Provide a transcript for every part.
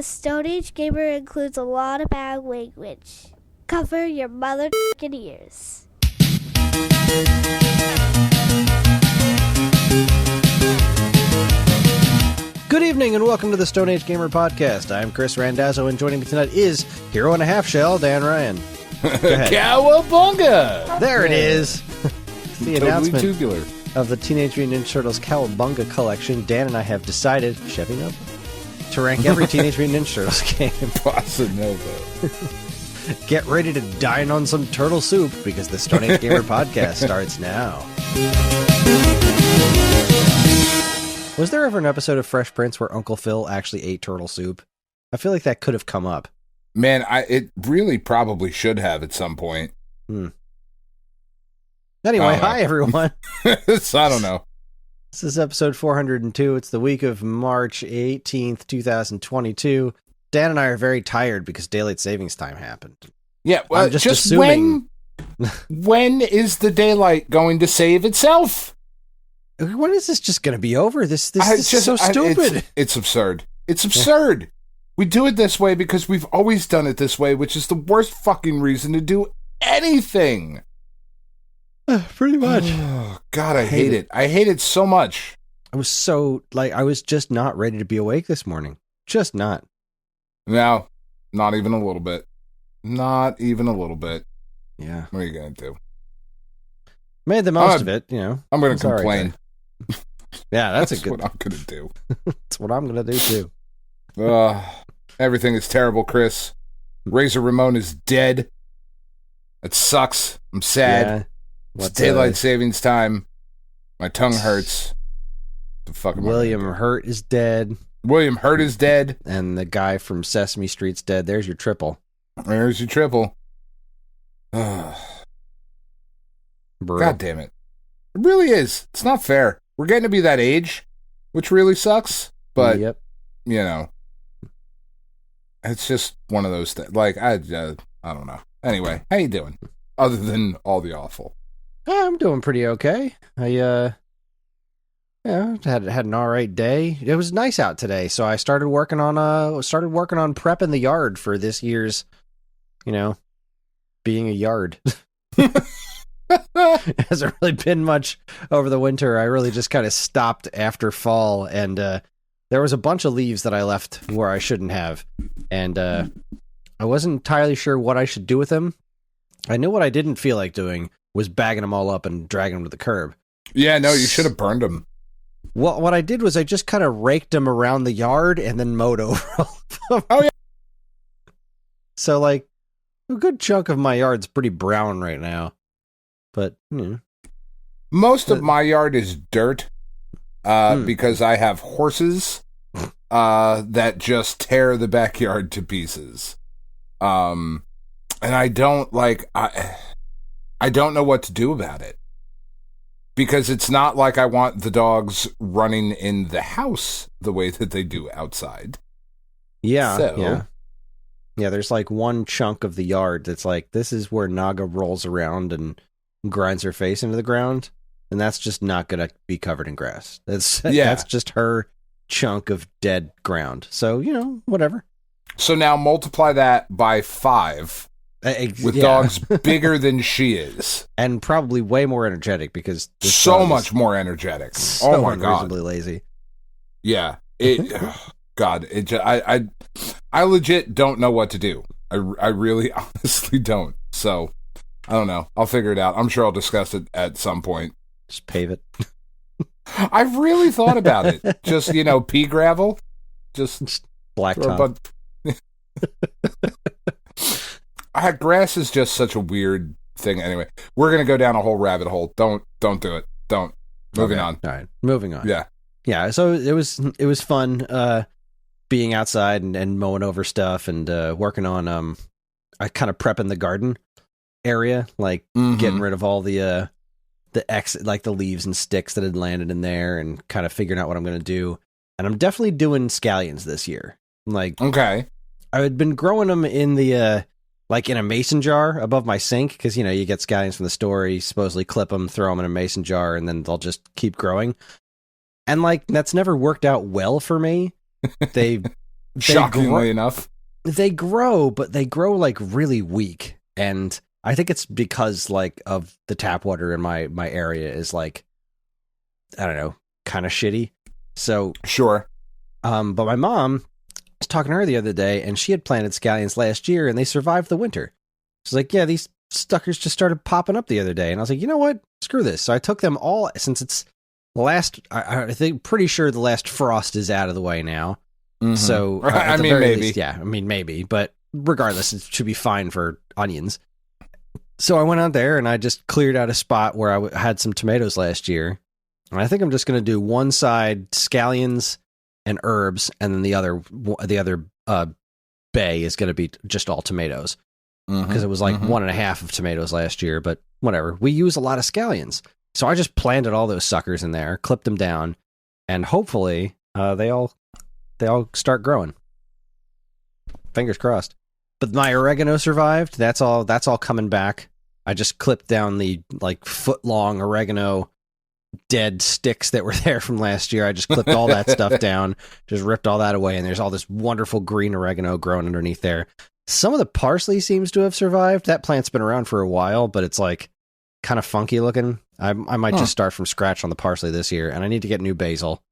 The Stone Age Gamer includes a lot of bad language. Cover your mother ears. Good evening and welcome to the Stone Age Gamer Podcast. I'm Kris Randazzo and joining me tonight is Hero and a Half Shell, Dan Ryan. Cowabunga! There it is. The announcement tubular. Of the Teenage Mutant Ninja Turtles Cowabunga collection. Dan and I have decided, Chevy Nova, to rank every Teenage Mutant Ninja Turtles game. Bossa Nova. Get ready to dine on some turtle soup because the Stone Age Gamer Podcast starts now. Was there ever an episode of Fresh Prince where Uncle Phil actually ate turtle soup? I feel like that could have come up. Man, it really probably should have at some point. Anyway, hi everyone. I don't know. This is episode 402. It's the week of March 18th, 2022. Dan and I are very tired because daylight savings time happened. Yeah, well, I'm just assuming. When is the daylight going to save itself? When is this just going to be over? This is just so stupid. It's absurd. It's absurd. We do it this way because we've always done it this way, which is the worst fucking reason to do anything. Pretty much. Oh, God, I hate it. I hate it so much. I was just not ready to be awake this morning. Just not. No, not even a little bit. Not even a little bit. Yeah. What are you going to do? Made the most of it, you know. I'm going to complain. Yeah, that's what I'm going to do. That's what I'm going to do, too. Everything is terrible, Kris. Razor Ramon is dead. It sucks. I'm sad. Yeah. It's daylight savings time. My tongue hurts. The fuck am William Hurt is dead. William Hurt is dead. And the guy from Sesame Street's dead. There's your triple. There's your triple. God damn it. It really is. It's not fair. We're getting to be that age, which really sucks. But, yep. You know, it's just one of those things. Like, I don't know. Anyway, how you doing? Other than all the awful. I'm doing pretty okay. I had an all right day. It was nice out today, so I started working on prepping the yard for this year's, being a yard. It hasn't really been much over the winter. I really just kind of stopped after fall, and there was a bunch of leaves that I left where I shouldn't have, and I wasn't entirely sure what I should do with them. I knew what I didn't feel like doing was bagging them all up and dragging them to the curb. Yeah, no, you should have burned them. Well, what I did was I just kind of raked them around the yard and then mowed over all of them. Oh, yeah. So, like, a good chunk of my yard's pretty brown right now. But, most of my yard is dirt because I have horses that just tear the backyard to pieces. And I don't, I don't know what to do about it. Because it's not like I want the dogs running in the house the way that they do outside. Yeah, yeah, there's like one chunk of the yard that's like, this is where Naga rolls around and grinds her face into the ground, and that's just not going to be covered in grass. That's just her chunk of dead ground. So, whatever. So now multiply that by 5. With dogs bigger than she is. And probably way more energetic because... So much more energetic. So oh my God. Unreasonably lazy. Yeah. God. I legit don't know what to do. I really honestly don't. So, I don't know. I'll figure it out. I'm sure I'll discuss it at some point. Just pave it. I've really thought about it. Just, pea gravel. Just blacktop. Grass is just such a weird thing. Anyway, we're gonna go down a whole rabbit hole. Don't do it. Don't. Moving on. All right, moving on. Yeah. So it was fun being outside and mowing over stuff and working on I kind of prepping the garden area, like getting rid of all the leaves and sticks that had landed in there and kind of figuring out what I'm gonna do. And I'm definitely doing scallions this year. Okay. I had been growing them in the in a mason jar above my sink, because you get scallions from the store, you supposedly clip them, throw them in a mason jar, and then they'll just keep growing. And that's never worked out well for me. They shockingly enough. They grow, but they grow like really weak. And I think it's because like of the tap water in my area is like, I don't know, kind of shitty. So sure. But my mom was talking to her the other day, and she had planted scallions last year, and they survived the winter. She's like, yeah, these suckers just started popping up the other day. And I was like, you know what? Screw this. So I took them all, since it's the last, I think, pretty sure the last frost is out of the way now. Mm-hmm. So, I mean, maybe. Least, yeah, I mean, maybe. But regardless, it should be fine for onions. So I went out there, and I just cleared out a spot where I had some tomatoes last year. And I think I'm just going to do one side scallions and herbs, and then the other bay is going to be just all tomatoes. Because it was like 1.5 of tomatoes last year, but whatever. We use a lot of scallions. So I just planted all those suckers in there, clipped them down, and hopefully they all start growing. Fingers crossed. But my oregano survived. That's all coming back. I just clipped down the like foot-long oregano dead sticks that were there from last year. I just clipped all that stuff down, just ripped all that away, and there's all this wonderful green oregano growing underneath there. Some of the parsley seems to have survived. That plant's been around for a while, but it's like kind of funky looking. I might just start from scratch on the parsley this year, and I need to get new basil.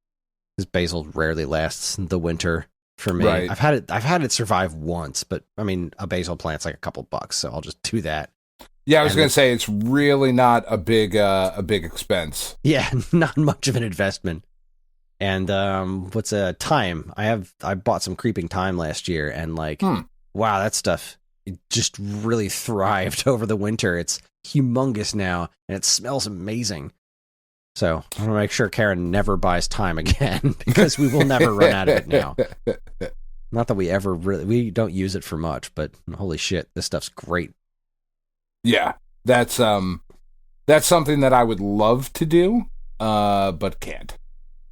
Because basil rarely lasts the winter for me. Right. I've had it survive once, but I mean, a basil plant's like $2, so I'll just do that. Yeah, I was going to say it's really not a big expense. Yeah, not much of an investment. And what's thyme? I bought some creeping thyme last year, and like, wow, that stuff just really thrived over the winter. It's humongous now, and it smells amazing. So I'm going to make sure Karen never buys thyme again, because we will never run out of it now. Not that we don't use it for much, but holy shit, this stuff's great. Yeah, that's something that I would love to do, but can't.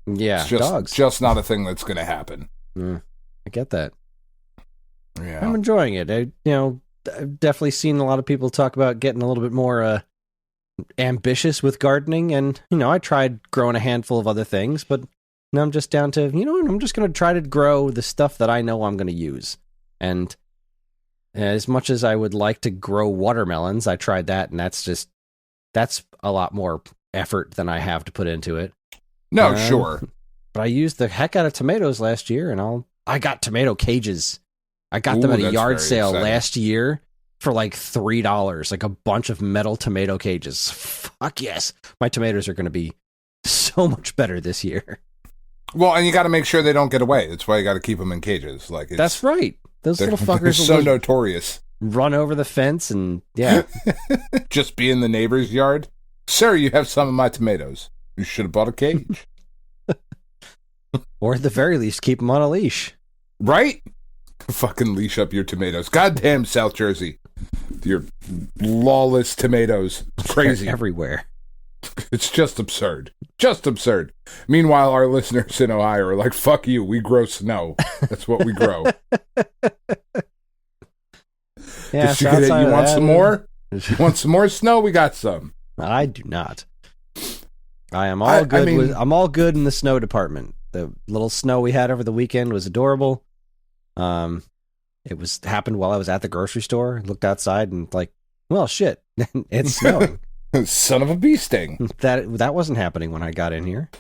Yeah, it's dogs. Just not a thing that's going to happen. I get that. Yeah, I'm enjoying it. I've definitely seen a lot of people talk about getting a little bit more ambitious with gardening, and I tried growing a handful of other things, but now I'm just down to I'm just going to try to grow the stuff that I know I'm going to use. And as much as I would like to grow watermelons, I tried that, and that's a lot more effort than I have to put into it. No, sure. But I used the heck out of tomatoes last year, and I got tomato cages. I got them at a yard sale last year for like $3, like a bunch of metal tomato cages. Fuck yes. My tomatoes are going to be so much better this year. Well, and you got to make sure they don't get away. That's why you got to keep them in cages. That's right. Those little fuckers are so notorious. Run over the fence and, yeah. Just be in the neighbor's yard. Sir, you have some of my tomatoes. You should have bought a cage. Or at the very least, keep them on a leash. Right? Fucking leash up your tomatoes. Goddamn South Jersey. Your lawless tomatoes. It's crazy. They're everywhere. It's just absurd. Just absurd. Meanwhile, our listeners in Ohio are like, fuck you, we grow snow. That's what we grow. Yeah, you want some more? You want some more snow? We got some. I do not. I am all good. I'm all good in the snow department. The little snow we had over the weekend was adorable. It happened while I was at the grocery store. I looked outside and like, well, shit, it's snowing. Son of a bee sting. That wasn't happening when I got in here,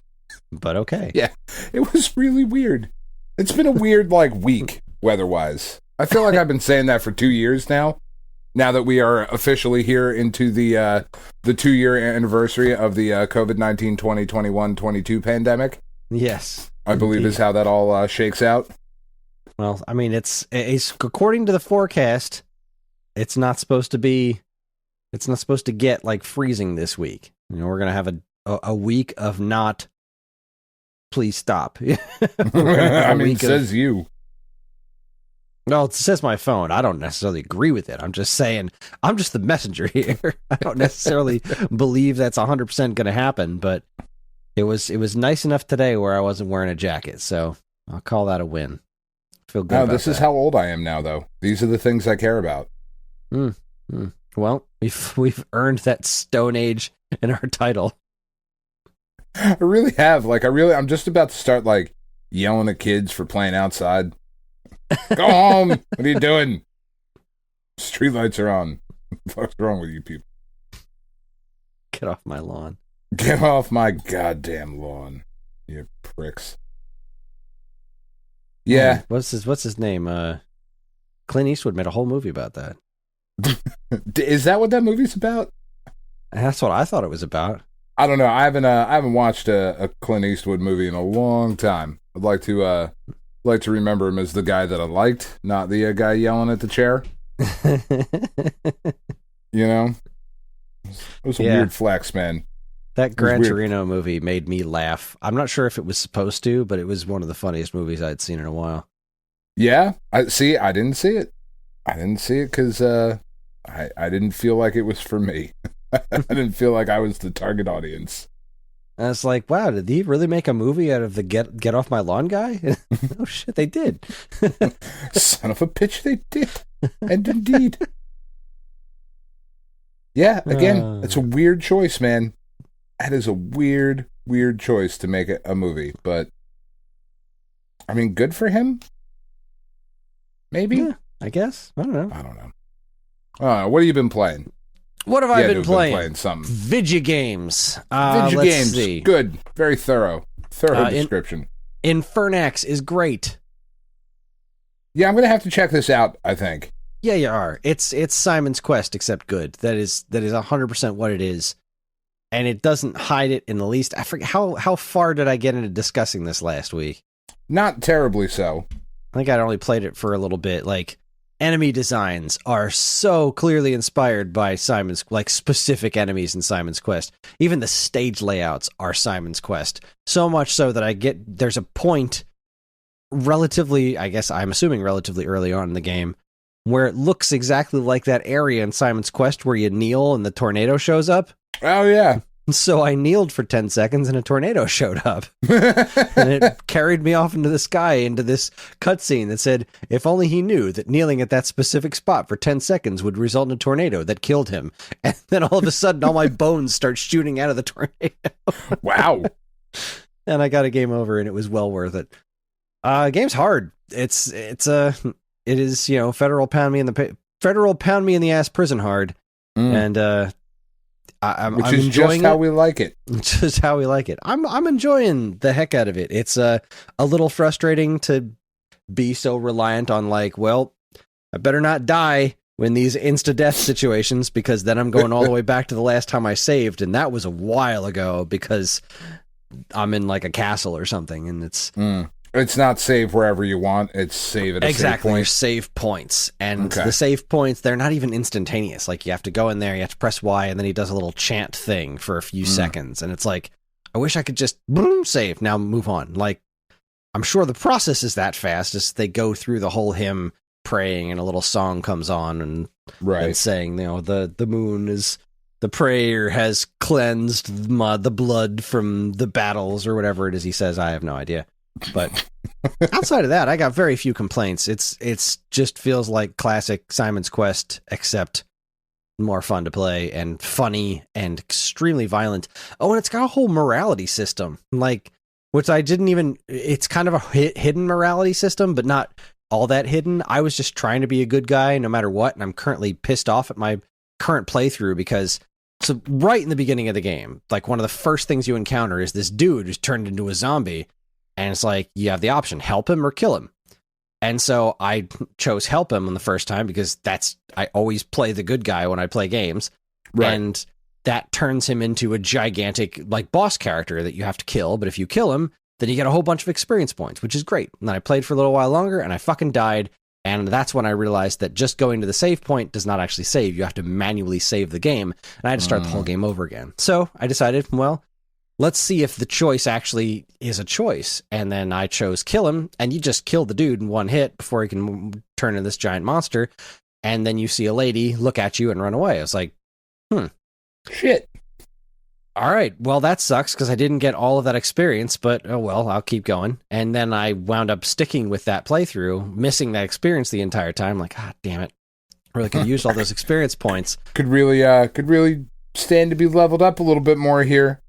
but okay. Yeah, it was really weird. It's been a weird week weather-wise. I feel like I've been saying that for 2 years now. Now that we are officially here into the 2-year anniversary of the COVID-19 2021-22 pandemic. Yes, I believe is how that all shakes out. Well, I mean, it's according to the forecast, it's not supposed to get like freezing this week. We're gonna have a week of not. Please stop. I mean, it says you. No, it says my phone. I don't necessarily agree with it. I'm just saying, I'm just the messenger here. I don't necessarily believe that's 100% going to happen, but it was nice enough today where I wasn't wearing a jacket, so I'll call that a win. Feel good. About this is how old I am now, though. These are the things I care about. Well, we've earned that Stone Age in our title. I really have. I'm just about to start yelling at kids for playing outside. Go home. What are you doing? Streetlights are on. What's wrong with you people? Get off my lawn. Get off my goddamn lawn, you pricks. Yeah. What's his name? Clint Eastwood made a whole movie about that. Is that what that movie's about? That's what I thought it was about. I don't know. I haven't watched a Clint Eastwood movie in a long time. I'd like to remember him as the guy that I liked, not the guy yelling at the chair. You know, it was a weird flex, man. That Gran Torino movie made me laugh. I'm not sure if it was supposed to, but it was one of the funniest movies I'd seen in a while. Yeah, I didn't see it. I didn't see it because I didn't feel like it was for me. I didn't feel like I was the target audience. And I was like, wow, did he really make a movie out of the Get Off My Lawn guy? Oh, shit, they did. Son of a bitch, they did. And indeed. Yeah, again, it's a weird choice, man. That is a weird choice to make a movie. But, I mean, good for him? Maybe? Yeah, I guess. I don't know. What have you been playing? What have I been playing? Been playing something. Video games. Video games. See. Good. Very thorough. Thorough description. Infernax is great. Yeah, I'm going to have to check this out, I think. Yeah, you are. It's Simon's Quest, except good. That is 100% what it is. And it doesn't hide it in the least. I forget, how far did I get into discussing this last week? Not terribly so. I think I only played it for a little bit. Like, enemy designs are so clearly inspired by Simon's, like, specific enemies in Simon's Quest. Even the stage layouts are Simon's Quest. So much so that there's a point relatively, I guess I'm assuming relatively early on in the game, where it looks exactly like that area in Simon's Quest where you kneel and the tornado shows up. Oh, yeah. So I kneeled for 10 seconds and a tornado showed up. And it carried me off into the sky into this cutscene that said, if only he knew that kneeling at that specific spot for 10 seconds would result in a tornado that killed him. And then all of a sudden, all my bones start shooting out of the tornado. Wow. And I got a game over and it was well worth it. Game's hard. It is, federal pound me in the ass prison hard. And, I'm enjoying just how we like it. Just how we like it. I'm enjoying the heck out of it. It's a little frustrating to be so reliant on, like, well, I better not die when these insta-death situations, because then I'm going all the way back to the last time I saved, and that was a while ago because I'm in like a castle or something, and It's not save wherever you want. It's save at a save point. There's save points. And the save points, they're not even instantaneous. Like, you have to go in there, you have to press Y, and then he does a little chant thing for a few seconds. And it's like, I wish I could just boom, save, now move on. Like, I'm sure the process is that fast as they go through the whole hymn praying and a little song comes on and saying, the moon is... The prayer has cleansed the blood from the battles or whatever it is he says. I have no idea. But outside of that, I got very few complaints. It's just feels like classic Simon's Quest, except more fun to play and funny and extremely violent. Oh, and it's got a whole morality system, like, which I didn't even... It's kind of a hidden morality system, but not all that hidden. I was just trying to be a good guy no matter what, and I'm currently pissed off at my current playthrough because... So right in the beginning of the game, like, one of the first things you encounter is this dude who's turned into a zombie. And it's like, you have the option, help him or kill him. And so I chose help him on the first time because I always play the good guy when I play games. Right. And that turns him into a gigantic, like, boss character that you have to kill. But if you kill him, then you get a whole bunch of experience points, which is great. And then I played for a little while longer and I fucking died. And that's when I realized that just going to the save point does not actually save. You have to manually save the game. And I had to start the whole game over again. So I decided, well, let's see if the choice actually is a choice. And then I chose kill him, and you just kill the dude in one hit before he can turn into this giant monster. And then you see a lady look at you and run away. I was like, shit. All right, well, that sucks because I didn't get all of that experience, but oh well, I'll keep going. And then I wound up sticking with that playthrough, missing that experience the entire time. Like, ah, damn it. I really could have used all those experience points. Could really stand to be leveled up a little bit more here.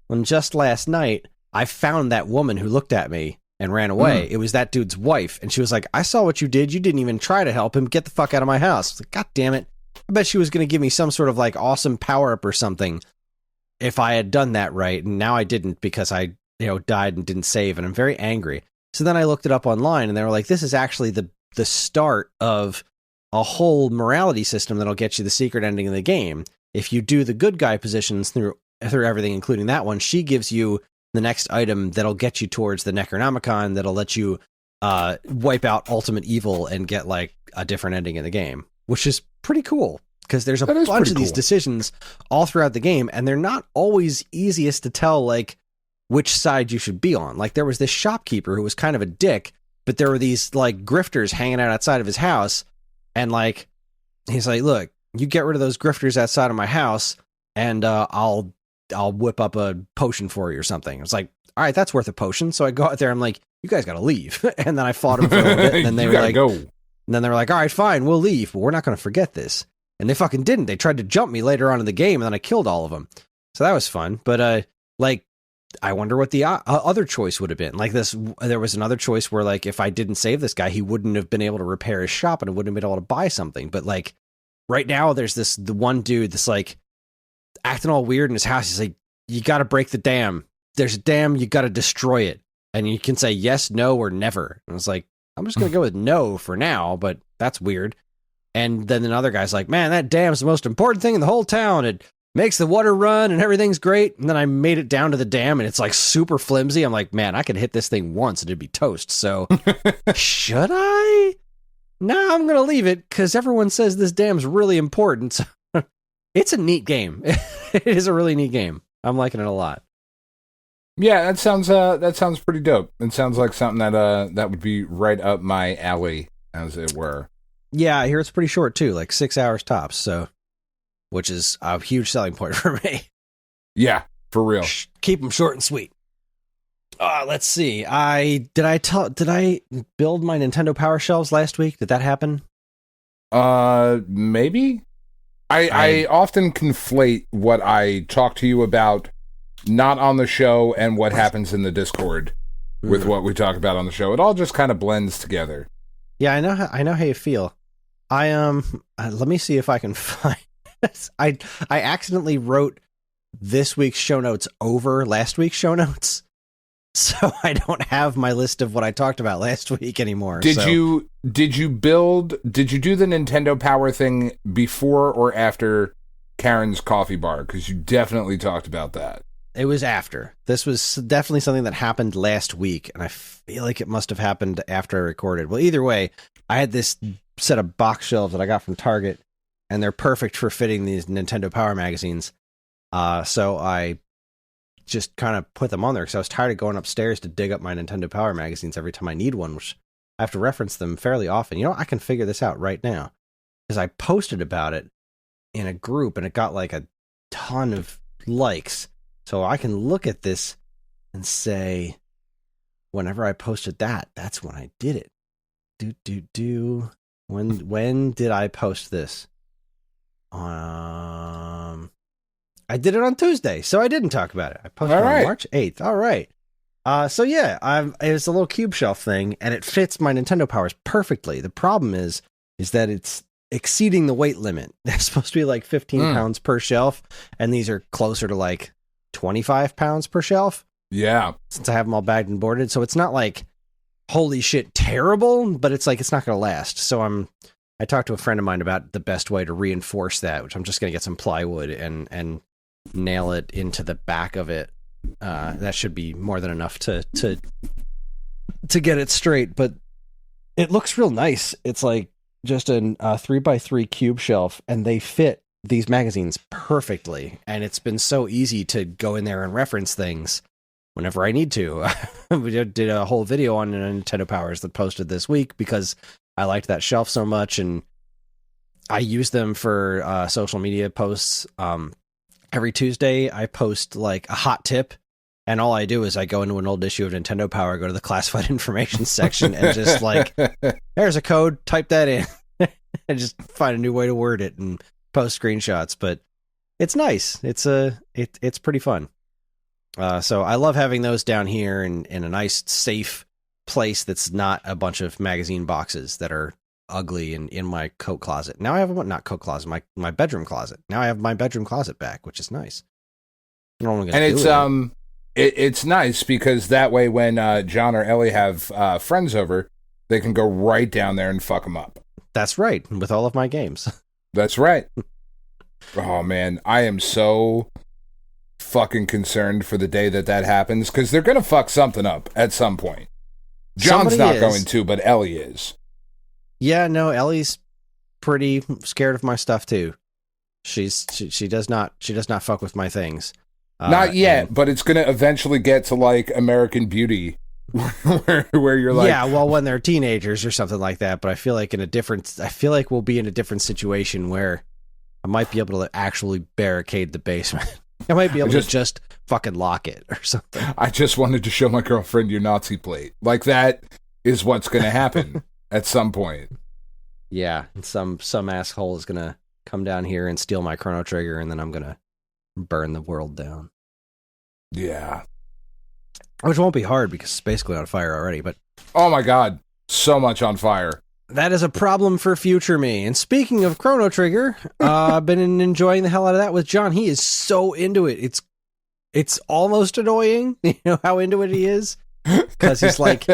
And just last night, I found that woman who looked at me and ran away. It was that dude's wife. And she was like, I saw what you did. You didn't even try to help him. Get the fuck out of my house. I was like, God damn it. I bet she was going to give me some sort of like awesome power up or something if I had done that right. And now I didn't because I, died and didn't save. And I'm very angry. So then I looked it up online and they were like, this is actually the start of a whole morality system that'll get you the secret ending of the game. If you do the good guy positions through everything, including that one, she gives you the next item that'll get you towards the Necronomicon that'll let you wipe out ultimate evil and get like a different ending in the game, which is pretty cool because there's a bunch of these decisions all throughout the game and they're not always easiest to tell like which side you should be on. Like there was this shopkeeper who was kind of a dick, but there were these like grifters hanging out outside of his house and like he's like, look, you get rid of those grifters outside of my house and I'll whip up a potion for you or something. It's like, all right, that's worth a potion. So I go out there. I'm like, you guys got to leave. And then I fought him for a little bit. And then they were like, go. And then they were like, all right, fine, we'll leave, but we're not going to forget this. And they fucking didn't. They tried to jump me later on in the game and then I killed all of them. So that was fun. But like, I wonder what the other choice would have been. Like there was another choice where like, if I didn't save this guy, he wouldn't have been able to repair his shop and I wouldn't have been able to buy something. But like right now there's the one dude that's like acting all weird in his house. He's like, you got to break the dam. There's a dam. You got to destroy it. And you can say yes, no, or never. And I was like, I'm just going to go with no for now, but that's weird. And then another guy's like, man, that dam's the most important thing in the whole town. It makes the water run and everything's great. And then I made it down to the dam and it's like super flimsy. I'm like, man, I could hit this thing once and it'd be toast. So should I? No, I'm going to leave it because everyone says this dam's really important. It's a neat game. It is a really neat game. I'm liking it a lot. Yeah, that sounds pretty dope. It sounds like something that would be right up my alley, as it were. Yeah, I hear it's pretty short too, like 6 hours tops. So, which is a huge selling point for me. Yeah, for real. Keep them short and sweet. Let's see. Did I build my Nintendo Power Shelves last week? Did that happen? Maybe. I often conflate what I talk to you about not on the show and what happens in the Discord with what we talk about on the show. It all just kind of blends together. Yeah, I know how you feel. Let me see if I can find this. I accidentally wrote this week's show notes over last week's show notes. So I don't have my list of what I talked about last week anymore. Did you do the Nintendo Power thing before or after Karen's coffee bar? Because you definitely talked about that. It was after. This was definitely something that happened last week, and I feel like it must have happened after I recorded. Well, either way, I had this set of box shelves that I got from Target, and they're perfect for fitting these Nintendo Power magazines. So I just kind of put them on there because I was tired of going upstairs to dig up my Nintendo Power magazines every time I need one, which I have to reference them fairly often. You know, I can figure this out right now because I posted about it in a group and it got like a ton of likes. So I can look at this and say, whenever I posted that, that's when I did it. When did I post this? I did it on Tuesday, so I didn't talk about it. I posted it on March 8th. All right. So yeah, it's a little cube shelf thing, and it fits my Nintendo Powers perfectly. The problem is that it's exceeding the weight limit. They're supposed to be like 15 pounds per shelf, and these are closer to like 25 pounds per shelf. Yeah. Since I have them all bagged and boarded, so it's not like holy shit terrible, but it's like it's not going to last. So I talked to a friend of mine about the best way to reinforce that, which I'm just going to get some plywood and nail it into the back of it. That should be more than enough to get it straight, but it looks real nice. It's like just a 3x3 cube shelf, and they fit these magazines perfectly. And it's been so easy to go in there and reference things whenever I need to. We did a whole video on Nintendo Powers that posted this week because I liked that shelf so much, and I use them for social media posts. Every Tuesday, I post like a hot tip, and all I do is I go into an old issue of Nintendo Power, go to the classified information section, and just like, there's a code, type that in, and just find a new way to word it and post screenshots. But it's nice. It's pretty fun. So I love having those down here in a nice, safe place that's not a bunch of magazine boxes that are ugly and in my coat closet. Now I have not coat closet, my bedroom closet. Now I have my bedroom closet back, which is nice. I don't know what I'm gonna do with it. It's nice because that way when John or Ellie have friends over, they can go right down there and fuck them up. That's right, with all of my games. That's right. Oh man, I am so fucking concerned for the day that happens because they're gonna fuck something up at some point. John's not going to, but Ellie is. Yeah, no, Ellie's pretty scared of my stuff too. She does not fuck with my things. Not yet, but it's gonna eventually get to like American Beauty, where you're like, yeah, well, when they're teenagers or something like that. But I feel like we'll be in a different situation where I might be able to actually barricade the basement. I might be able to just fucking lock it or something. I just wanted to show my girlfriend your Nazi plate. Like that is what's gonna happen at some point. Yeah, and some asshole is gonna come down here and steal my Chrono Trigger, and then I'm gonna burn the world down. Yeah. Which won't be hard because it's basically on fire already, but... Oh my god, so much on fire. That is a problem for future me. And speaking of Chrono Trigger, I've been enjoying the hell out of that with John. He is so into it. It's almost annoying, you know how into it he is? Because he's like...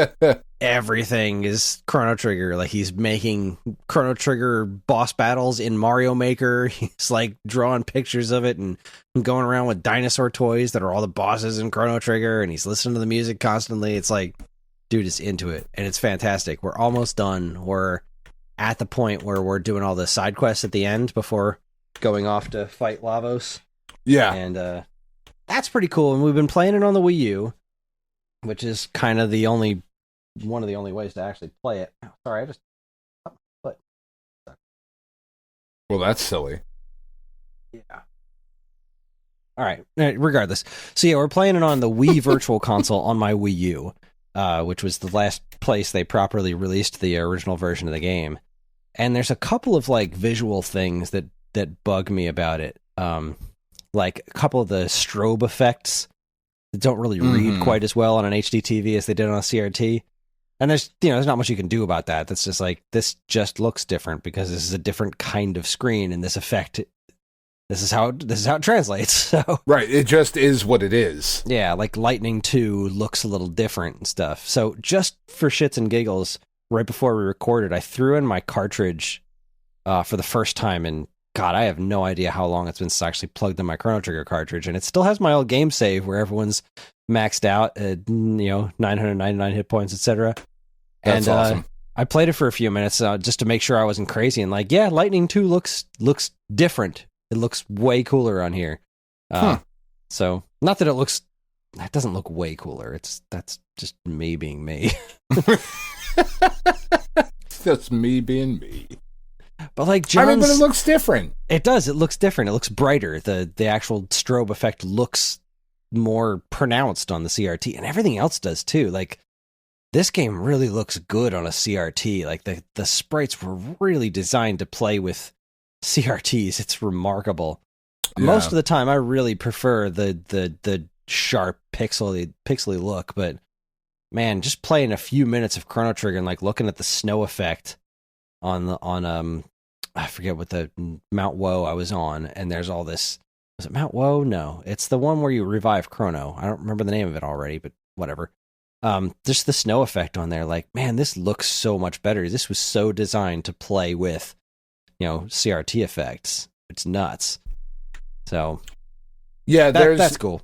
Everything is Chrono Trigger. Like he's making Chrono Trigger boss battles in Mario Maker. He's like drawing pictures of it and going around with dinosaur toys that are all the bosses in Chrono Trigger. And he's listening to the music constantly. It's like, dude is into it and it's fantastic. We're almost done. We're at the point where we're doing all the side quests at the end before going off to fight Lavos. Yeah. And that's pretty cool. And we've been playing it on the Wii U, which is kind of one of the only ways to actually play it. Oh, sorry, I just... What? Well, that's silly. Yeah. All right. Regardless. So yeah, we're playing it on the Wii Virtual Console on my Wii U, which was the last place they properly released the original version of the game. And there's a couple of like visual things that bug me about it. Like a couple of the strobe effects that don't really read quite as well on an HD TV as they did on a CRT. And there's not much you can do about that. That's just like, this just looks different because this is a different kind of screen, and this effect, this is how it translates. So right, it just is what it is. Yeah, like Lightning 2 looks a little different and stuff. So just for shits and giggles, right before we recorded, I threw in my cartridge for the first time, and God, I have no idea how long it's been since I actually plugged in my Chrono Trigger cartridge, and it still has my old game save where everyone's maxed out at 999 hit points, etc. That's awesome. I played it for a few minutes just to make sure I wasn't crazy, and like, yeah, Lightning 2 looks different. It looks way cooler on here. So not that it doesn't look way cooler. That's just me being me. That's me being me. But like, but it looks different. It does. It looks different. It looks brighter. The actual strobe effect looks more pronounced on the CRT, and everything else does too. Like, this game really looks good on a CRT. Like the sprites were really designed to play with CRTs. It's remarkable. Yeah. Most of the time, I really prefer the sharp pixely look. But man, just playing a few minutes of Chrono Trigger and like looking at the snow effect on I forget what the Mount Woe I was on, and there's all this. Was it Mount Woe? No, it's the one where you revive Chrono. I don't remember the name of it already, but whatever. Just the snow effect on there, like, man, this looks so much better. This was so designed to play with, CRT effects. It's nuts. So, yeah, that's cool.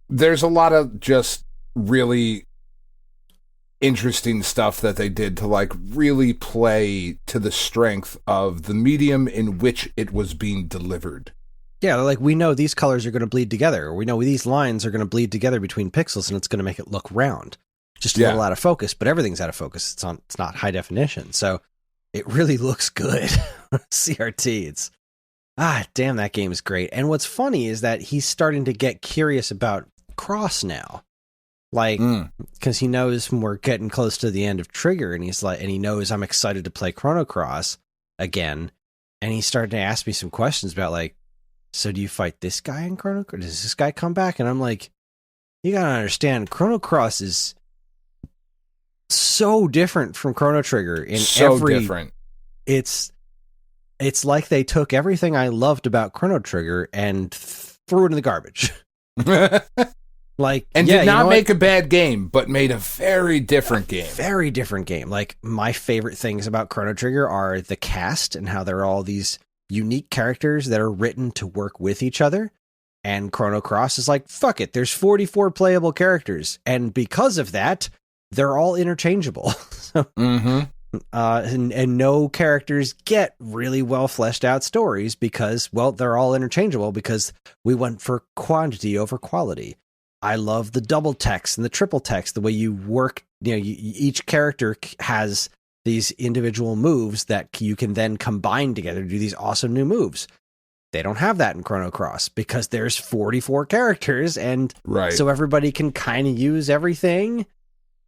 There's a lot of just really interesting stuff that they did to like really play to the strength of the medium in which it was being delivered. Yeah, like, we know these colors are going to bleed together, or we know these lines are going to bleed together between pixels, and it's going to make it look round. Just a little out of focus, but everything's out of focus. It's not high definition, so it really looks good. CRT, damn, that game is great. And what's funny is that he's starting to get curious about Cross now. Like, because he knows we're getting close to the end of Trigger, and he knows I'm excited to play Chrono Cross again, and he started to ask me some questions about, like, so do you fight this guy in Chrono Cross? Does this guy come back? And I'm like, you gotta understand, Chrono Cross is so different from Chrono Trigger in so different. It's like they took everything I loved about Chrono Trigger and threw it in the garbage. Like, and did not make a bad game, but made a very different game. Very different game. Like, my favorite things about Chrono Trigger are the cast and how they're all these unique characters that are written to work with each other. And Chrono Cross is like, fuck it, there's 44 playable characters. And because of that, they're all interchangeable. So, and no characters get really well fleshed out stories because, well, they're all interchangeable because we went for quantity over quality. I love the double text and the triple text, the way you work, each character has these individual moves that you can then combine together to do these awesome new moves. They don't have that in Chrono Cross because there's 44 characters, and so everybody can kind of use everything.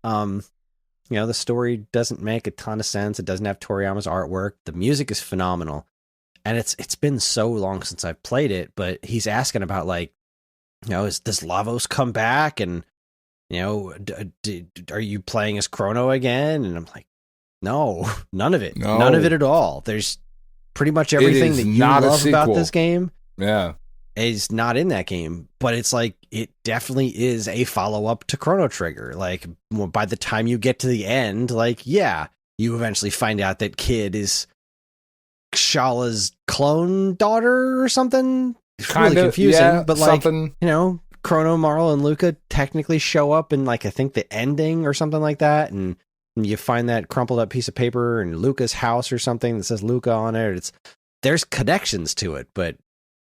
The story doesn't make a ton of sense. It doesn't have Toriyama's artwork. The music is phenomenal, and it's been so long since I've played it. But he's asking about, like, does Lavos come back? And, are you playing as Chrono again? And I'm like, no, none of it. No. None of it at all. There's pretty much everything that you love about this game. Yeah. Is not in that game, but it's like, it definitely is a follow-up to Chrono Trigger. Like, by the time you get to the end, like, yeah, you eventually find out that Kid is Shala's clone daughter or something. It's really confusing, but like, Chrono, Marl, and Luca technically show up in, like, I think the ending or something like that, and you find that crumpled up piece of paper in Luca's house or something that says Luca on it. There's connections to it, but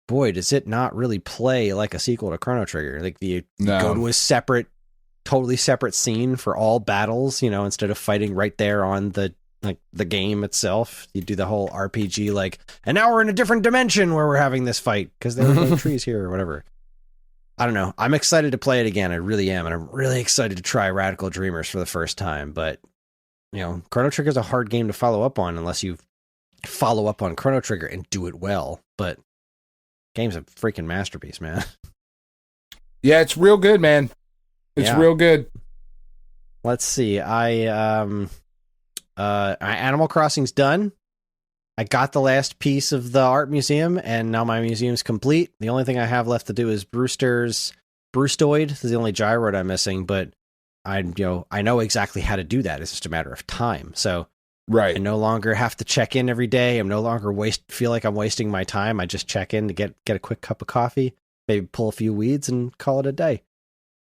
boy, does it not really play like a sequel to Chrono Trigger. Like, you go to a totally separate scene for all battles, instead of fighting right there on the game itself. You do the whole RPG, like, and now we're in a different dimension where we're having this fight because there are no trees here or whatever. I don't know. I'm excited to play it again. I really am. And I'm really excited to try Radical Dreamers for the first time. But, Chrono Trigger is a hard game to follow up on unless you follow up on Chrono Trigger and do it well. But game's a freaking masterpiece, man. Yeah, it's real good, man. It's real good. Let's see. Animal Crossing's done. I got the last piece of the art museum, and now my museum's complete. The only thing I have left to do is Brewster's Brewstoid. This is the only gyroid I'm missing, but I know exactly how to do that. It's just a matter of time. So I no longer have to check in every day. I'm no longer feel like I'm wasting my time. I just check in to get a quick cup of coffee, maybe pull a few weeds, and call it a day.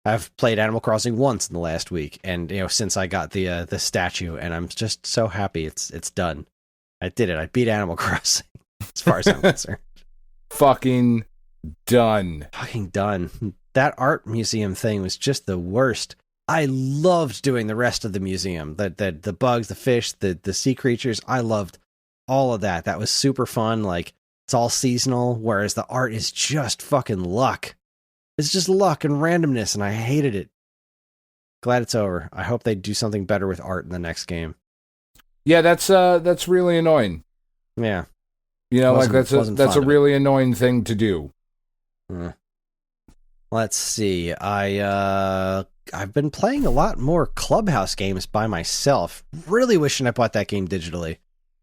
I've played Animal Crossing once in the last week, and since I got the statue, and I'm just so happy it's done. I did it. I beat Animal Crossing, as far as I'm concerned. Fucking done. Fucking done. That art museum thing was just the worst. I loved doing the rest of the museum. The bugs, the fish, the sea creatures. I loved all of that. That was super fun. Like, it's all seasonal, whereas the art is just fucking luck. It's just luck and randomness, and I hated it. Glad it's over. I hope they do something better with art in the next game. Yeah, that's really annoying. Yeah. That's a really annoying thing to do. Let's see. I've been playing a lot more Clubhouse games by myself. Really wishing I bought that game digitally.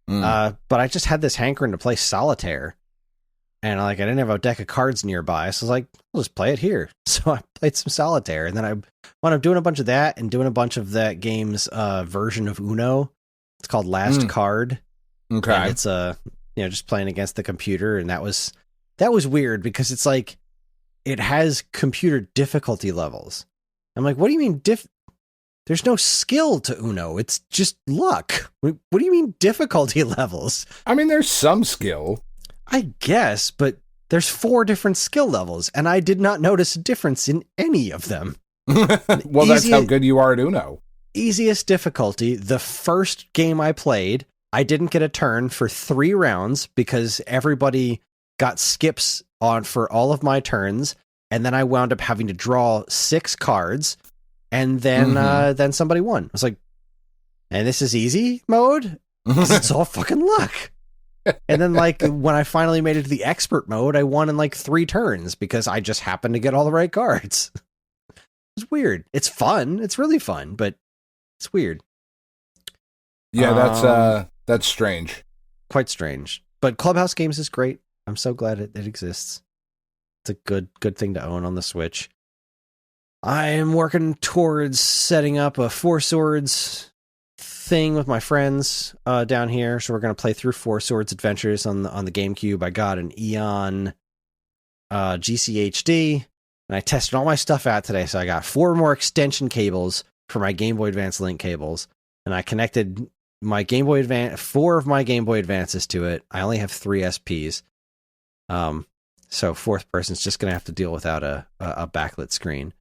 But I just had this hankering to play Solitaire. And I didn't have a deck of cards nearby, so I was like, I'll just play it here. So I played some Solitaire, and then I wound up doing a bunch of that and doing a bunch of that game's version of Uno. It's called Last Card. Okay. And it's just playing against the computer, and that was weird because it's like it has computer difficulty levels. I'm like, what do you mean there's no skill to Uno. It's just luck. What do you mean difficulty levels? I mean, there's some skill. I guess, but there's 4 different skill levels, and I did not notice a difference in any of them. Well, that's how good you are at Uno. Easiest difficulty, the first game I played, I didn't get a turn for 3 rounds because everybody got skips on for all of my turns, and then I wound up having to draw 6 cards, and then somebody won. I was like, and this is easy mode? It's all fucking luck. And then, when I finally made it to the expert mode, I won in 3 turns because I just happened to get all the right cards. It's weird. It's fun. It's really fun, but it's weird. Yeah, that's strange. Quite strange. But Clubhouse Games is great. I'm so glad it exists. It's a good thing to own on the Switch. I am working towards setting up a Four Swords thing with my friends down here. So we're going to play through Four Swords Adventures on the GameCube. I got an Eon GCHD, and I tested all my stuff out today. So I got 4 more extension cables for my Game Boy Advance Link cables, and I connected my Game Boy Advance, 4 of my Game Boy Advances to it. I only have 3 SPs. So fourth person's just going to have to deal without a backlit screen.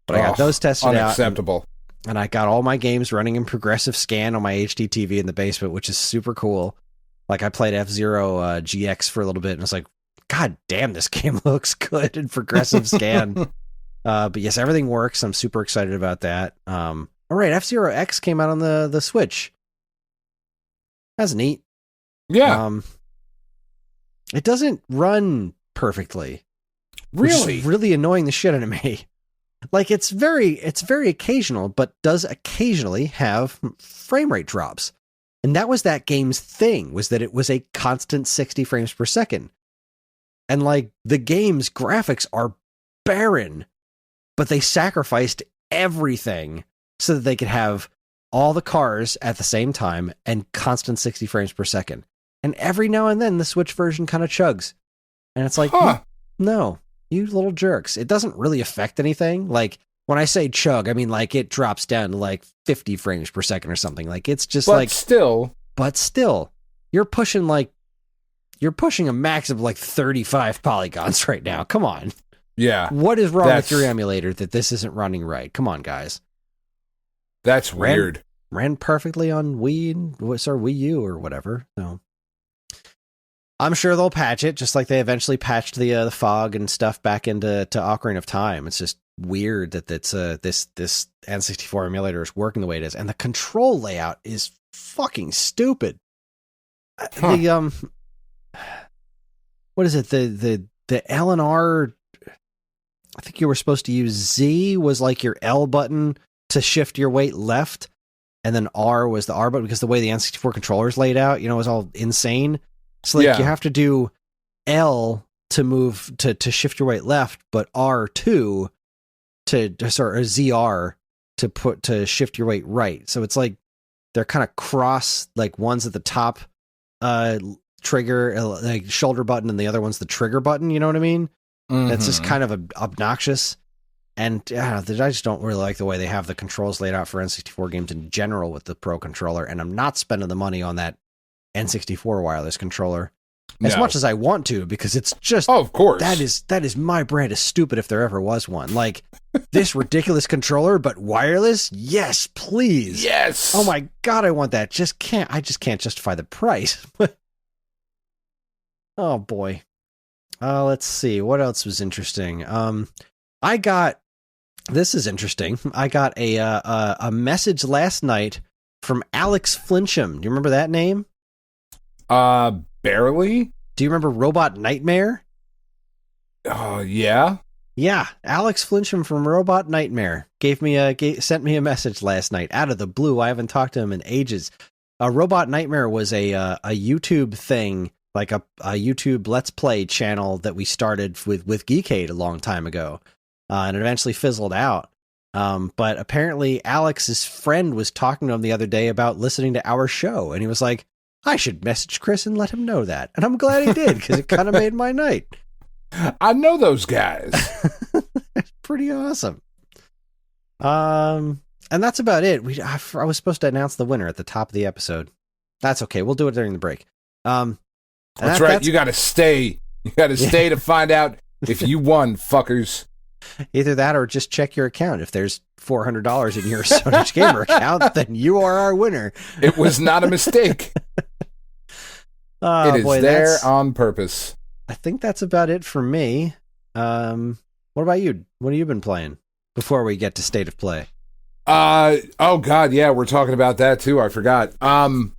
But I got those tested unacceptable. out. And I got all my games running in progressive scan on my HD TV in the basement, which is super cool. Like, I played F-Zero GX for a little bit, and I was like, God damn, this game looks good in progressive scan. But yes, everything works. I'm super excited about that. All right, F-Zero X came out on the Switch. That's neat. Yeah. It doesn't run perfectly. Really? Which is really annoying the shit out of me. Like, it's very occasional, but does occasionally have frame rate drops. And that was that game's thing, was that it was a constant 60 frames per second. And, like, the game's graphics are barren, but they sacrificed everything so that they could have all the cars at the same time and constant 60 frames per second. And every now and then, the Switch version kind of chugs. And it's like, no, you little jerks. It doesn't really affect anything. Like, when I say chug, I mean, like, it drops down to, like, 50 frames per second or something. Like, it's just But still, you're pushing a max of, like, 35 polygons right now. Come on. Yeah. What is wrong with your emulator that this isn't running right? Come on, guys. That's weird. Ran perfectly on Wii U or whatever. So I'm sure they'll patch it, just like they eventually patched the fog and stuff back into Ocarina of Time. It's just weird that it's this N64 emulator is working the way it is, and the control layout is fucking stupid. The what is it? The L and R. I think you were supposed to use Z was like your L button to shift your weight left, and then R was the R button, because the way the N64 controller is laid out, is all insane. So like you have to do L to move to shift your weight left, but R2 or ZR to shift your weight right. So it's like they're kind of cross, like one's at the top trigger, like shoulder button, and the other one's the trigger button. You know what I mean? Mm-hmm. That's just kind of obnoxious. And I just don't really like the way they have the controls laid out for N64 games in general with the Pro Controller. And I'm not spending the money on that N64 wireless controller as much as I want to, because it's just, of course, that is my brand of stupid if there ever was one. Like, this ridiculous controller, but wireless? Yes, please. Yes. Oh my God, I want that. I just can't justify the price. Oh boy. Let's see. What else was interesting? This is interesting. I got a message last night from Alex Flincham. Do you remember that name? Barely. Do you remember Robot Nightmare? Yeah. Yeah, Alex Flincham from Robot Nightmare sent me a message last night out of the blue. I haven't talked to him in ages. Robot Nightmare was a YouTube thing, like a YouTube Let's Play channel that we started with Geekade a long time ago, and it eventually fizzled out. But apparently Alex's friend was talking to him the other day about listening to our show, and he was like, I should message Kris and let him know that. And I'm glad he did, because it kind of made my night. I know those guys. It's pretty awesome. And that's about it. I was supposed to announce the winner at the top of the episode. That's okay. We'll do it during the break. That's right. You got to stay. You got to stay to find out if you won, fuckers. Either that or just check your account. If there's $400 in your Sony Gamer account, then you are our winner. It was not a mistake. It is there on purpose. I think that's about it for me. What about you? What have you been playing before we get to State of Play? Oh God, yeah, we're talking about that too. I forgot. I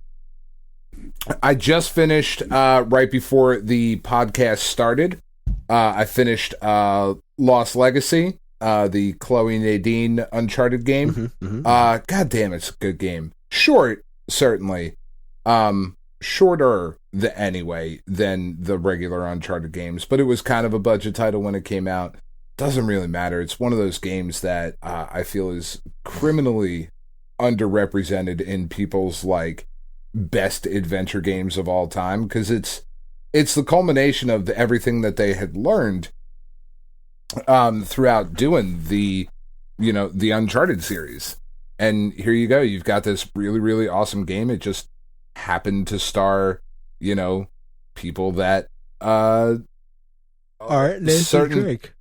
just finished right before the podcast started. I finished Lost Legacy, the Chloe Nadine Uncharted game. God damn, it's a good game. Short, certainly. Shorter anyway than the regular Uncharted games, but it was kind of a budget title when it came out. Doesn't really matter. It's one of those games that I feel is criminally underrepresented in people's like best adventure games of all time, because it's the culmination of everything that they had learned throughout doing the Uncharted series. And here you go. You've got this really, really awesome game. It just happened to star, people that aren't Nathan Drake.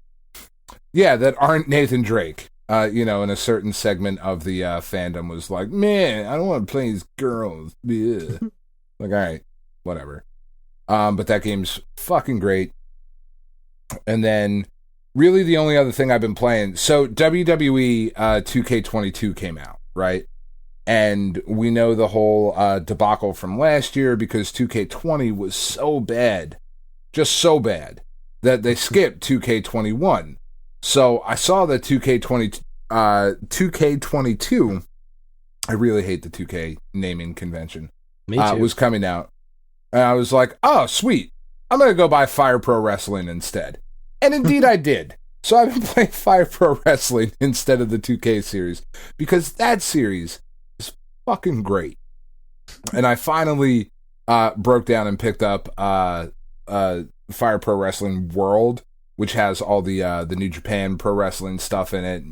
Yeah, that aren't Nathan Drake. In a certain segment of the fandom was like, man, I don't want to play these girls. Yeah. Like, all right, whatever. But that game's fucking great. And then, really, the only other thing I've been playing. So WWE 2K22 came out, right? And we know the whole debacle from last year because 2K20 was so bad, just so bad, that they skipped 2K21. So I saw that 2K22, I really hate the 2K naming convention, Me too. Was coming out. And I was like, oh, sweet. I'm going to go buy Fire Pro Wrestling instead. And indeed I did. So I've been playing Fire Pro Wrestling instead of the 2K series, because that series is fucking great. And I finally broke down and picked up Fire Pro Wrestling World, which has all the New Japan Pro Wrestling stuff in it.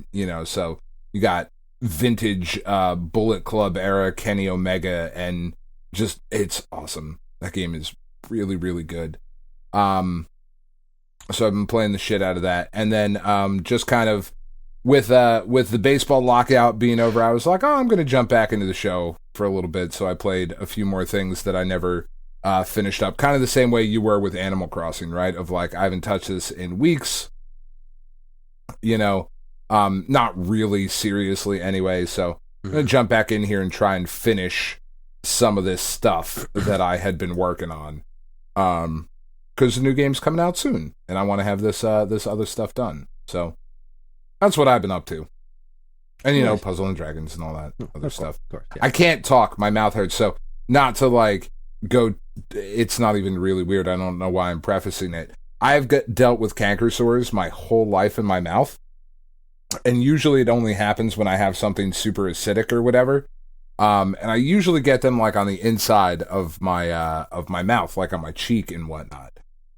So you got vintage Bullet Club era Kenny Omega, and just, it's awesome. That game is really, really good. So I've been playing the shit out of that. And then just kind of with the baseball lockout being over, I was like, oh, I'm going to jump back into the show for a little bit. So I played a few more things that I never finished up. Kind of the same way you were with Animal Crossing, right? Of like, I haven't touched this in weeks. Not really seriously anyway. So I'm going to jump back in here and try and finish some of this stuff that I had been working on. Because the new game's coming out soon, and I want to have this other stuff done. So that's what I've been up to. And, nice. Puzzle and Dragons and all that other stuff. Of course, yeah. I can't talk. My mouth hurts. So not to, like, go... It's not even really weird. I don't know why I'm prefacing it. I've dealt with canker sores my whole life in my mouth. And usually it only happens when I have something super acidic or whatever. And I usually get them, like, on the inside of my mouth, like on my cheek and whatnot.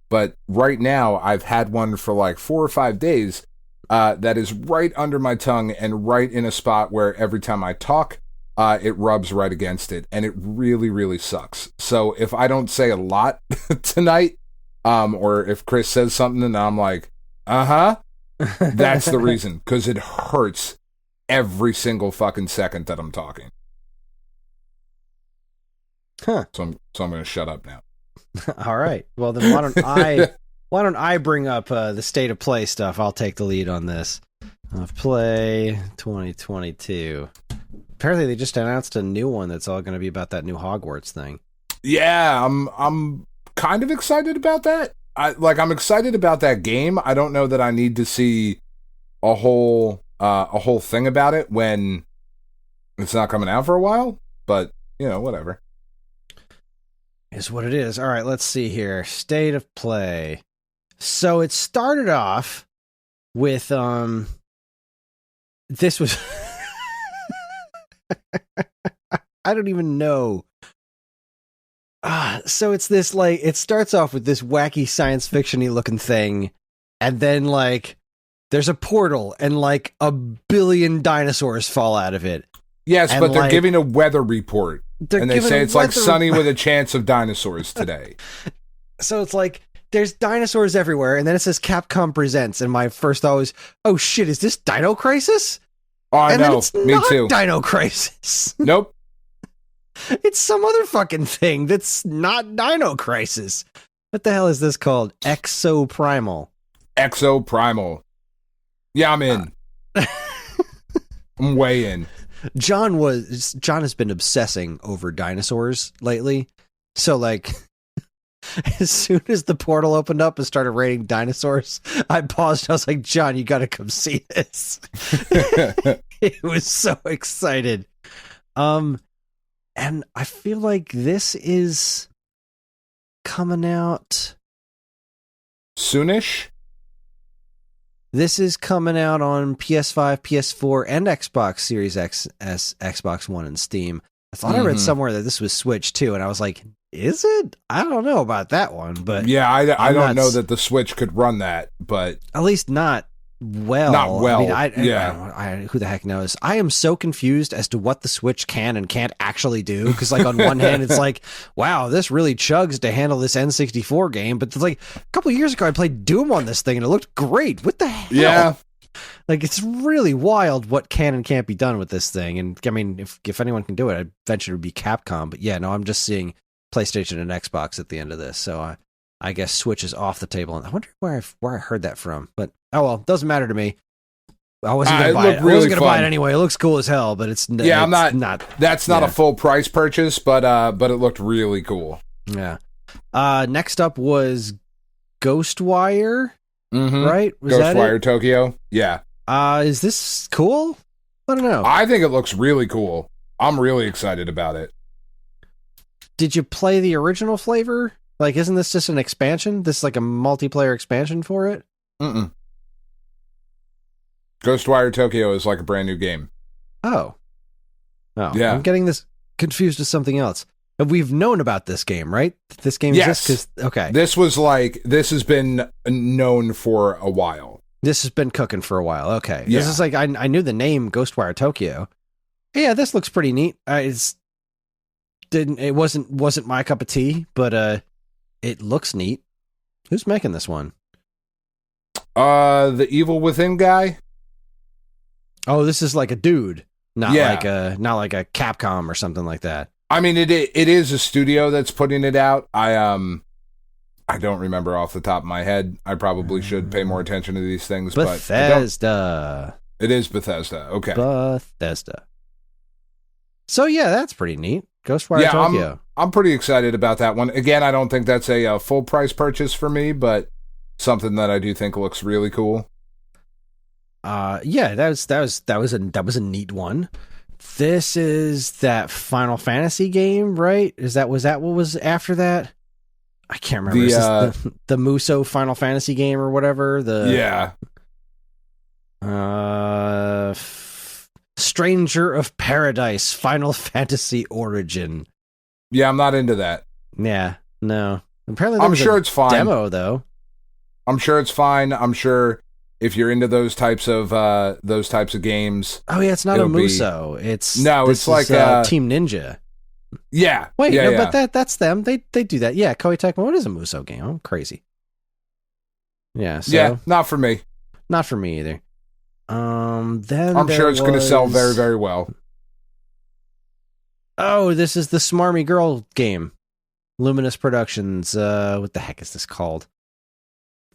But right now, I've had one for like 4 or 5 days that is right under my tongue and right in a spot where every time I talk, it rubs right against it. And it really, really sucks. So if I don't say a lot tonight, or if Kris says something and I'm like, that's the reason. Because it hurts every single fucking second that I'm talking. Huh. So I'm going to shut up now. All right. Well, then why don't I bring up the state of play stuff? I'll take the lead on this. Play 2022. Apparently, they just announced a new one that's all going to be about that new Hogwarts thing. Yeah, I'm kind of excited about that. I'm excited about that game. I don't know that I need to see a whole thing about it when it's not coming out for a while. But whatever. Is what it is. All right, let's see here. State of play. So it started off with this was I don't even know. So it's this, like, it starts off with this wacky science fiction-y looking thing, and then, like, there's a portal and like 1 billion dinosaurs fall out of it. Yes, and but they're giving a weather report. And they say it's like sunny with a chance of dinosaurs today. So it's like, there's dinosaurs everywhere, and then it says Capcom Presents, and my first thought was, oh shit, is this Dino Crisis? Oh, I know. Me too. Dino Crisis. Nope. It's some other fucking thing that's not Dino Crisis. What the hell is this called? Exoprimal. Exoprimal. Yeah, I'm in. I'm way in. John has been obsessing over dinosaurs lately. So, like, as soon as the portal opened up and started raining dinosaurs, I paused. I was like, John, you got to come see this. It was so excited. And And I feel like this is coming out soonish. This is coming out on PS5, PS4, and Xbox Series X, Xbox One, and Steam. I thought I read somewhere that this was Switch too, and I was like, is it? I don't know about that one, but yeah, I don't know that the Switch could run that, but at least not well. Not well. I mean, who the heck knows? I am so confused as to what the Switch can and can't actually do. Because, like, on one hand, it's like, wow, this really chugs to handle this N64 game. But it's like a couple of years ago, I played Doom on this thing and it looked great. What the hell? Yeah. Like, it's really wild what can and can't be done with this thing. And I mean, if anyone can do it, I'd venture it would be Capcom. But yeah, no, I'm just seeing PlayStation and Xbox at the end of this. So I guess Switch is off the table. And I wonder where I heard that from. But oh well, doesn't matter to me. I wasn't going to buy it. Really I wasn't going to buy it anyway. It looks cool as hell, but it's I'm not. That's not a full price purchase, but it looked really cool. Yeah. Next up was Ghostwire. Right? Was Ghostwire Tokyo. Yeah. Is this cool? I don't know. I think it looks really cool. I'm really excited about it. Did you play the original flavor? Like, isn't this just an expansion? This is like a multiplayer expansion for it? Ghostwire Tokyo is like a brand new game. Oh. Yeah. I'm getting this confused with something else. We've known about this game, right? This game exists? Okay. This has been known for a while. This has been cooking for a while. Okay. Yeah. This is like, I knew the name Ghostwire Tokyo. Yeah, this looks pretty neat. It wasn't my cup of tea, but it looks neat. Who's making this one? The Evil Within guy. Oh, this is like a dude, not like a Capcom or something like that. I mean, it is a studio that's putting it out. I don't remember off the top of my head. I probably should pay more attention to these things. Bethesda. But it is Bethesda. Okay. Bethesda. So yeah, that's pretty neat. Ghostwire Tokyo. I'm pretty excited about that one. Again, I don't think that's a full price purchase for me, but something that I do think looks really cool. Yeah, that was a neat one. This is that Final Fantasy game, right? Was that what was after that? I can't remember. Is this the Muso Final Fantasy game or whatever? Stranger of Paradise Final Fantasy Origin. Yeah, I'm not into that. Yeah, no. Apparently, I'm sure it's fine. Demo though. I'm sure it's fine. I'm sure if you're into those types of games. Oh yeah, it's not a Muso. It's like Team Ninja. Yeah. Wait, yeah, no, yeah. but that's them. They do that. Yeah, Koei Tecmo. What is a Muso game? I'm crazy. Yeah. So, yeah, not for me. Not for me either. Then I'm sure it's going to sell very, very well. Oh, this is the Smarmy Girl game. Luminous Productions. What the heck is this called?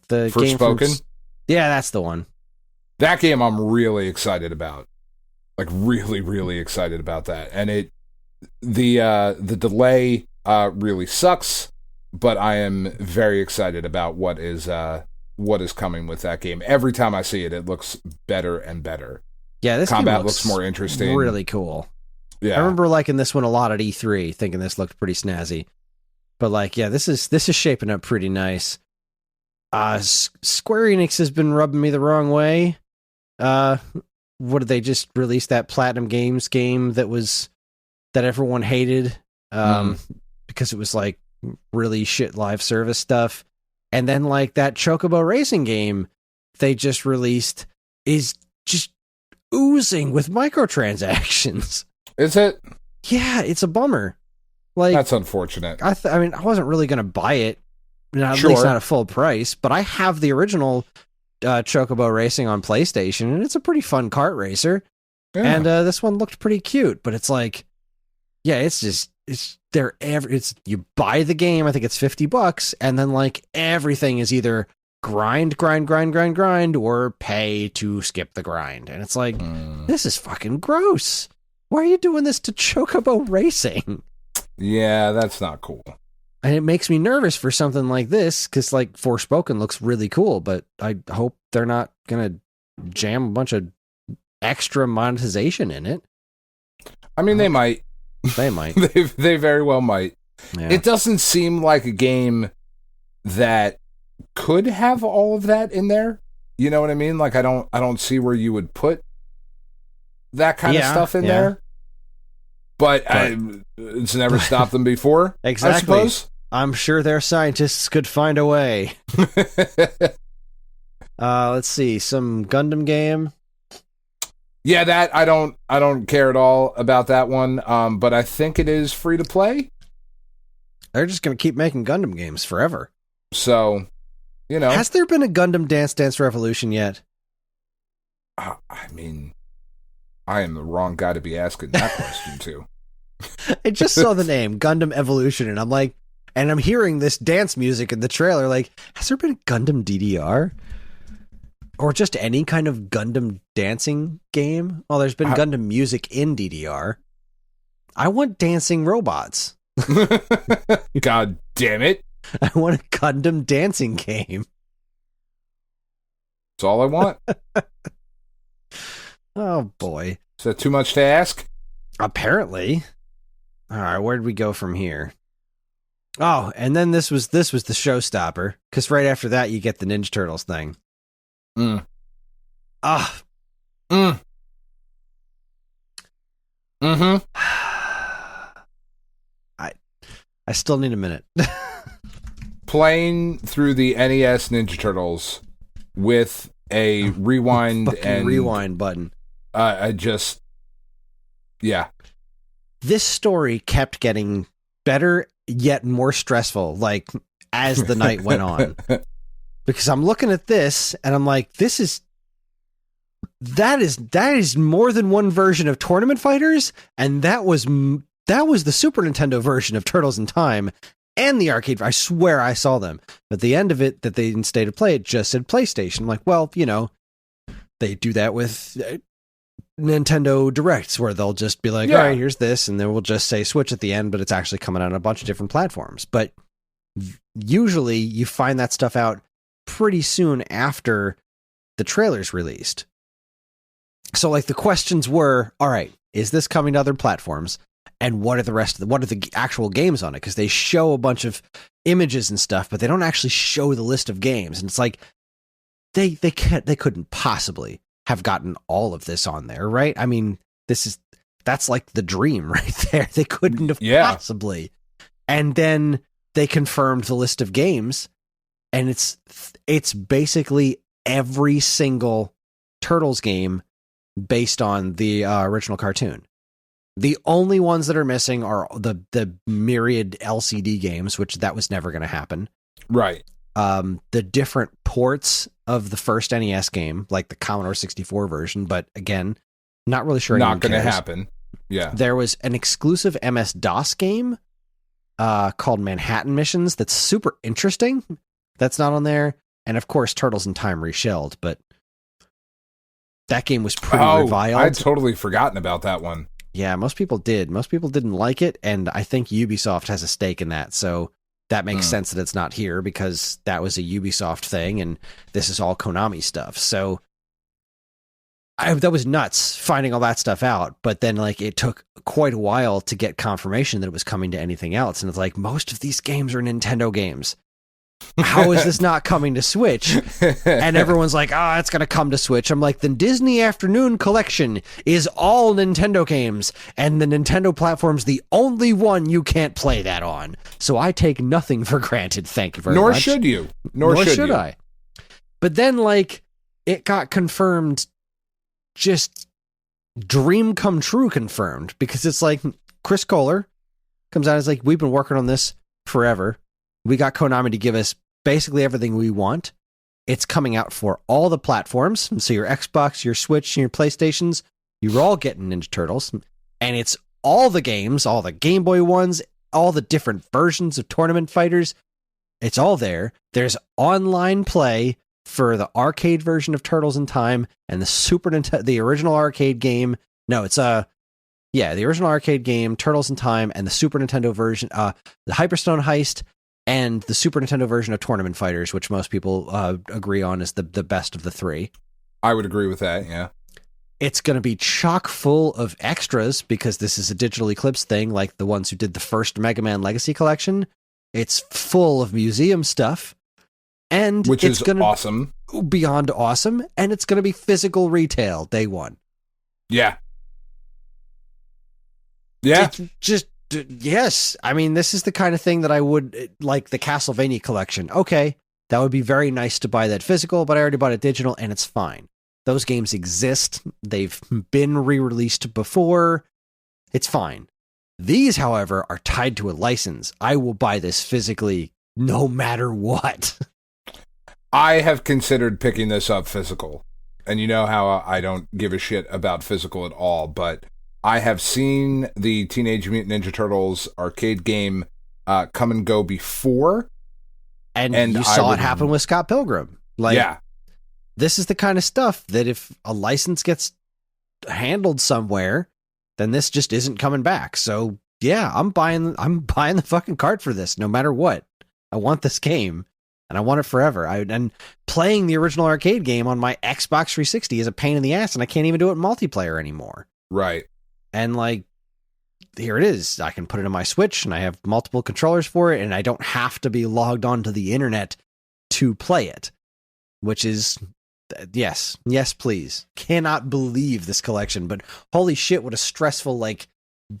The Forspoken? game from... Yeah, that's the one. That game I'm really excited about. Like really, really excited about that. And the delay really sucks, but I am very excited about what is coming with that game. Every time I see it, it looks better and better. Yeah, this combat game looks more interesting. Really cool. Yeah. I remember liking this one a lot at E3, thinking this looked pretty snazzy. But like, yeah, this is shaping up pretty nice. Square Enix has been rubbing me the wrong way. What did they just release that Platinum Games game that everyone hated because it was like really shit live service stuff. And then like that Chocobo racing game they just released is just oozing with microtransactions. Is it? Yeah, it's a bummer. Like that's unfortunate. I mean, I wasn't really going to buy it. At Sure. least not at full price, but I have the original Chocobo Racing on PlayStation, and it's a pretty fun kart racer. Yeah. And this one looked pretty cute, but it's like, yeah, it's you buy the game, I think it's $50, and then like everything is either grind, or pay to skip the grind. And it's like, this is fucking gross. Why are you doing this to Chocobo Racing? Yeah, that's not cool. And it makes me nervous for something like this, because like Forspoken looks really cool, but I hope they're not going to jam a bunch of extra monetization in it. I mean, they might. They might. They very well might. Yeah. It doesn't seem like a game that could have all of that in there. You know what I mean? Like I don't see where you would put that kind of stuff in there. But it's never stopped them before. Exactly. I suppose. I'm sure their scientists could find a way. Let's see, some Gundam game. Yeah, that I don't care at all about that one. But I think it is free to play. They're just going to keep making Gundam games forever. So, you know, has there been a Gundam Dance Dance Revolution yet? I mean, I am the wrong guy to be asking that question to. I just saw the name Gundam Evolution, and I'm like, and I'm hearing this dance music in the trailer. Like, has there been a Gundam DDR? Or just any kind of Gundam dancing game? Well, there's been Gundam music in DDR. I want dancing robots. God damn it. I want a Gundam dancing game. That's all I want. Oh, boy. Is that too much to ask? Apparently. All right, where'd we go from here? Oh, and then this was the showstopper, because right after that you get the Ninja Turtles thing. Ah. Mm-hmm. I still need a minute. Playing through the NES Ninja Turtles with a rewind button. Yeah. This story kept getting better, yet more stressful, like, as the night went on. Because I'm looking at this, and I'm like, that is more than one version of Tournament Fighters, and that was the Super Nintendo version of Turtles in Time, and the arcade. I swear I saw them. But the end of it, that they didn't stay to play, it just said PlayStation. I'm like, well, you know, they do that with Nintendo Directs, where they'll just be like, all right, here's this, and then we'll just say Switch at the end, but it's actually coming out on a bunch of different platforms. But usually you find that stuff out pretty soon after the trailer's released. So, like, the questions were, all right, is this coming to other platforms? And what are the actual games on it? Because they show a bunch of images and stuff, but they don't actually show the list of games. And it's like, they couldn't possibly have gotten all of this on there, right? I mean, that's like the dream right there. They couldn't have possibly. And then they confirmed the list of games, and it's basically every single Turtles game based on the original cartoon. The only ones that are missing are the myriad LCD games, which that was never going to happen. Right. The different ports of the first NES game, like the Commodore 64 version, but again, not really sure. Not going to happen. Yeah. There was an exclusive MS-DOS game called Manhattan Missions that's super interesting. That's not on there. And of course, Turtles in Time reshelled, but that game was pretty reviled. I'd totally forgotten about that one. Yeah, most people did. Most people didn't like it, and I think Ubisoft has a stake in that, so that makes sense that it's not here, because that was a Ubisoft thing, and this is all Konami stuff. So that was nuts, finding all that stuff out, but then, like, it took quite a while to get confirmation that it was coming to anything else, and it's like, most of these games are Nintendo games. How is this not coming to Switch? And everyone's like, it's going to come to Switch. I'm like, the Disney Afternoon Collection is all Nintendo games, and the Nintendo platform's the only one you can't play that on. So I take nothing for granted. Thank you very much. Nor should you. Nor should you. I. But then, like, it got confirmed, just dream come true confirmed, because it's like Chris Kohler comes out and is like, we've been working on this forever. We got Konami to give us basically everything we want. It's coming out for all the platforms. So your Xbox, your Switch, and your PlayStations, you're all getting Ninja Turtles. And it's all the games, all the Game Boy ones, all the different versions of Tournament Fighters. It's all there. There's online play for the arcade version of Turtles in Time and the Super Nintendo, the original arcade game. No, it's the original arcade game, Turtles in Time, and the Super Nintendo version, the Hyperstone Heist, and the Super Nintendo version of Tournament Fighters, which most people agree on is the best of the three. I would agree with that, yeah. It's going to be chock full of extras because this is a digital Eclipse thing, like the ones who did the first Mega Man Legacy Collection. It's full of museum stuff. And which it's is gonna awesome. Beyond awesome. And it's going to be physical retail day one. Yeah. Yeah. It's just, yes. I mean, this is the kind of thing that I would like the Castlevania collection. Okay, that would be very nice to buy that physical, but I already bought it digital and it's fine. Those games exist. They've been re-released before. It's fine. These, however, are tied to a license. I will buy this physically no matter what. I have considered picking this up physical. And you know how I don't give a shit about physical at all, but I have seen the Teenage Mutant Ninja Turtles arcade game come and go before. And you saw it happen with Scott Pilgrim. Like, yeah. This is the kind of stuff that if a license gets handled somewhere, then this just isn't coming back. So yeah, I'm buying the fucking cart for this, no matter what. I want this game, and I want it forever. And playing the original arcade game on my Xbox 360 is a pain in the ass, and I can't even do it in multiplayer anymore. Right. And like, here it is. I can put it on my Switch, and I have multiple controllers for it, and I don't have to be logged onto the internet to play it, which is... Yes, please. Cannot believe this collection, but holy shit, what a stressful like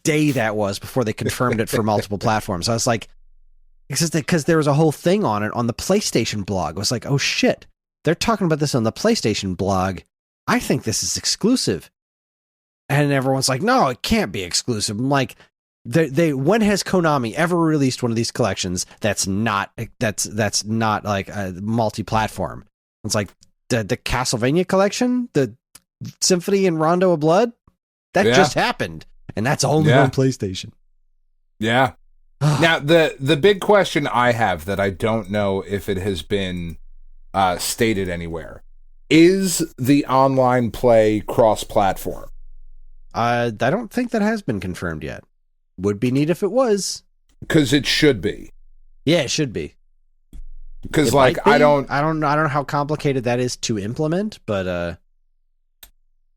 day that was before they confirmed it for multiple platforms. I was like, because there was a whole thing on it on the PlayStation blog. I was like, oh shit, they're talking about this on the PlayStation blog. I think this is exclusive, and everyone's like, no, it can't be exclusive. I'm like, when has Konami ever released one of these collections that's not like a multi-platform? It's like. The Castlevania collection, the Symphony and Rondo of Blood, that just happened, and that's only on PlayStation. Yeah. Now, the big question I have that I don't know if it has been stated anywhere, is the online play cross-platform? I don't think that has been confirmed yet. Would be neat if it was. Because it should be. Yeah, it should be. Because like I don't know how complicated that is to implement, but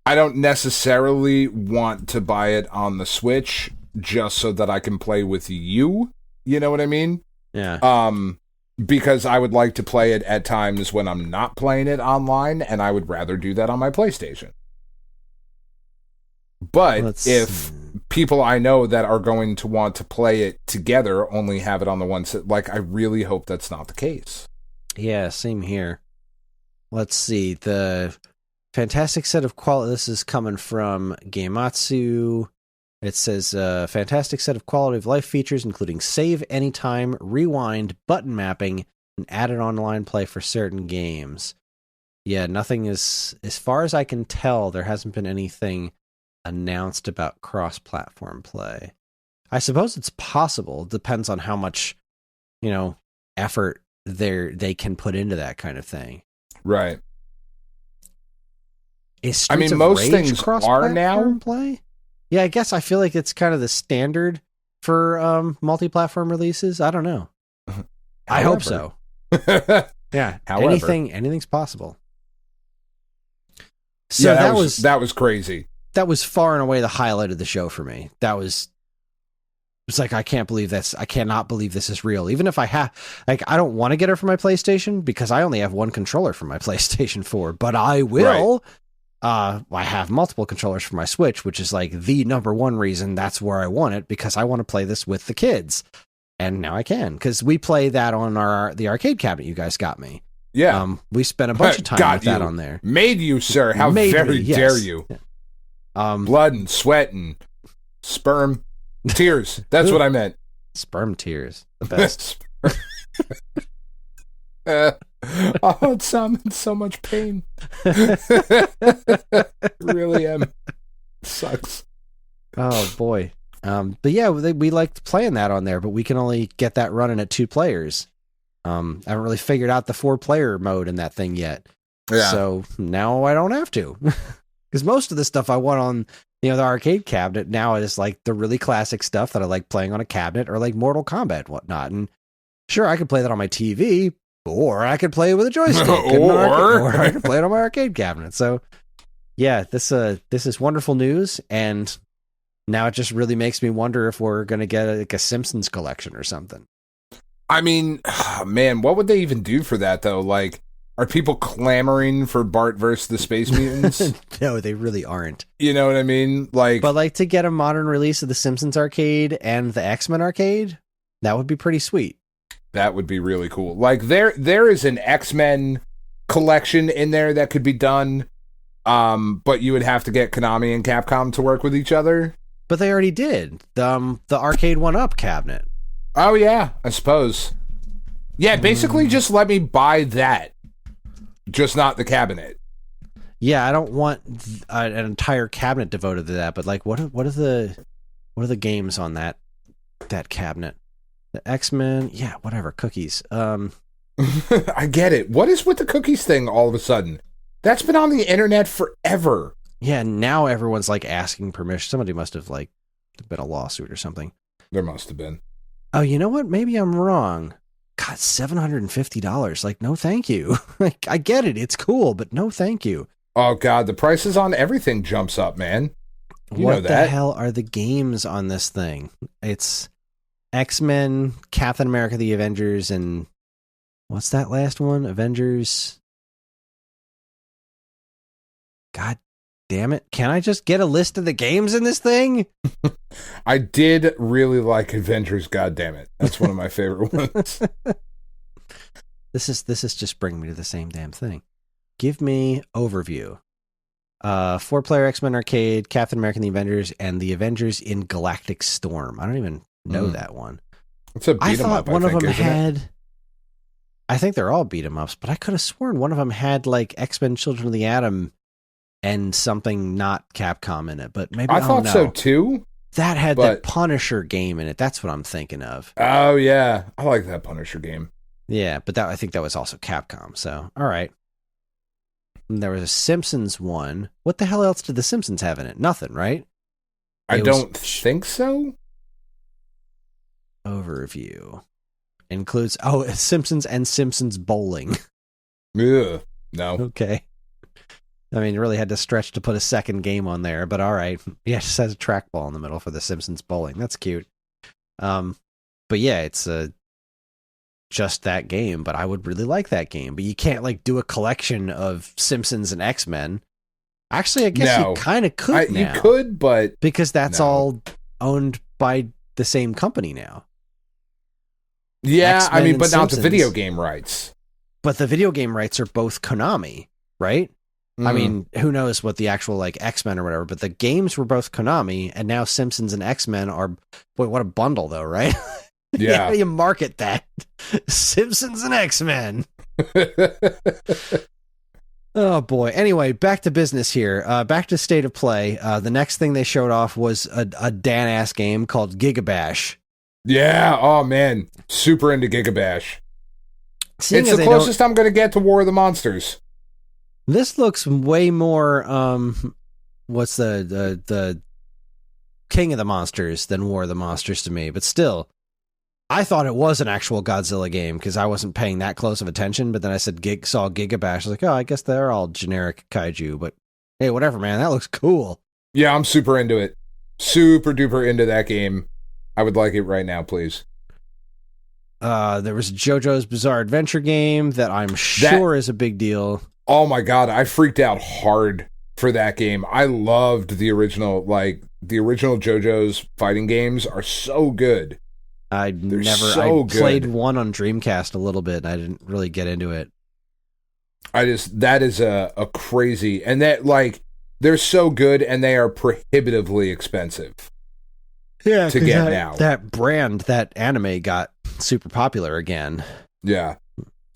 I don't necessarily want to buy it on the Switch just so that I can play with you. You know what I mean? Yeah. Because I would like to play it at times when I'm not playing it online, and I would rather do that on my PlayStation. But if people I know that are going to want to play it together only have it on the one set, like, I really hope that's not the case. Yeah, same here. Let's see. The fantastic set of quality. This is coming from Gamatsu. It says, fantastic set of quality of life features, including save anytime, rewind, button mapping, and added online play for certain games. Yeah, nothing is, as far as I can tell, there hasn't been anything announced about cross-platform play. I suppose it's possible. It depends on how much, effort they can put into that kind of thing. Right. Is Streets of most Rage things are now play. Yeah, I guess I feel like it's kind of the standard for multi-platform releases. I don't know. I hope so. Yeah. However, anything's possible. So yeah, that was crazy. That was far and away the highlight of the show for me. It's like, I cannot believe this is real. Even if I I don't want to get it for my PlayStation because I only have one controller for my PlayStation 4, but I will. Right. I have multiple controllers for my Switch, which is like the number one reason that's where I want it, because I want to play this with the kids. And now I can, because we play that on the arcade cabinet you guys got me. Yeah. We spent a bunch of time with that on there. Made you, sir. How very dare you. Yeah. Blood and sweat and sperm tears. That's what I meant. Sperm tears. The best. I'm in so much pain. Really am. Sucks. Oh, boy. But yeah, we liked playing that on there, but we can only get that running at 2 players. I haven't really figured out the 4-player mode in that thing yet. Yeah. So now I don't have to. Because most of the stuff I want on, the arcade cabinet now is like the really classic stuff that I like playing on a cabinet, or like Mortal Kombat and whatnot. And sure, I could play that on my TV, or I could play it with a joystick. or I could play it on my arcade cabinet. So yeah, this is wonderful news, and now it just really makes me wonder if we're gonna get like a Simpsons collection or something. I mean, man, what would they even do for that though? Like, are people clamoring for Bart versus the Space Mutants? No, they really aren't. You know what I mean? Like, but like to get a modern release of the Simpsons arcade and the X-Men arcade, that would be pretty sweet. That would be really cool. Like, there is an X-Men collection in there that could be done, but you would have to get Konami and Capcom to work with each other. But they already did. The arcade 1-up cabinet. Oh, yeah, I suppose. Yeah, basically just let me buy that. Just not the cabinet. Yeah, I don't want an entire cabinet devoted to that, but like what are the games on that cabinet? The X-Men, yeah, whatever, cookies. I get it. What is with the cookies thing all of a sudden? That's been on the internet forever. Yeah, now everyone's like asking permission. Somebody must have like been a lawsuit or something. There must have been. Oh, you know what? Maybe I'm wrong. God, $750. Like, no, thank you. Like, I get it. It's cool, but no, thank you. Oh, God, the prices on everything jumps up, man. You know that. What the hell are the games on this thing? It's X-Men, Captain America, the Avengers, and what's that last one? Avengers. God damn it. Can I just get a list of the games in this thing? I did really like Avengers, goddammit. That's one of my favorite ones. This is just bringing me to the same damn thing. Give me overview. 4-player X-Men arcade, Captain America and the Avengers, and the Avengers in Galactic Storm. I don't even know that one. It's a beat 'em I thought up, one I of think, them isn't had... it? I think they're all beat 'em ups, but I could have sworn one of them had like X-Men Children of the Atom and something not Capcom in it, but maybe I thought so too. That had that Punisher game in it. That's what I'm thinking of. Oh yeah, I like that Punisher game. Yeah, but I think that was also Capcom. So all right. And there was a Simpsons one. What the hell else did the Simpsons have in it? Nothing, right? I don't think so. Overview includes Simpsons and Simpsons Bowling. Ugh, no. Okay. I mean, you really had to stretch to put a second game on there, but all right. Yeah, it just has a trackball in the middle for the Simpsons Bowling. That's cute. But yeah, it's just that game, but I would really like that game. But you can't like do a collection of Simpsons and X-Men. Actually, I guess you kind of could now. You could, but... Because that's all owned by the same company now. Yeah, X-Men I mean, but Simpsons. not the video game rights. But the video game rights are both Konami, right? I mean, who knows what the actual like X-Men or whatever, but the games were both Konami, and now Simpsons and X-Men are... Boy, what a bundle, though, right? Yeah. How do you market that? Simpsons and X-Men. Oh, boy. Anyway, back to business here. Back to State of Play. The next thing they showed off was a Dan-ass game called Gigabash. Yeah. Oh, man. Super into Gigabash. It's the closest I'm going to get to War of the Monsters. This looks way more, what's the King of the Monsters than War of the Monsters to me. But still, I thought it was an actual Godzilla game because I wasn't paying that close of attention. But then I saw Gigabash. I was like, oh, I guess they're all generic kaiju. But hey, whatever, man. That looks cool. Yeah, I'm super into it. Super duper into that game. I would like it right now, please. There was Jojo's Bizarre Adventure game that I'm sure is a big deal. Oh my God, I freaked out hard for that game. I loved the original, the original JoJo's fighting games are so good. I played one on Dreamcast a little bit, and I didn't really get into it. That is a crazy, and that, they're so good, and they are prohibitively expensive. Yeah, to get now. That brand, that anime got super popular again. Yeah.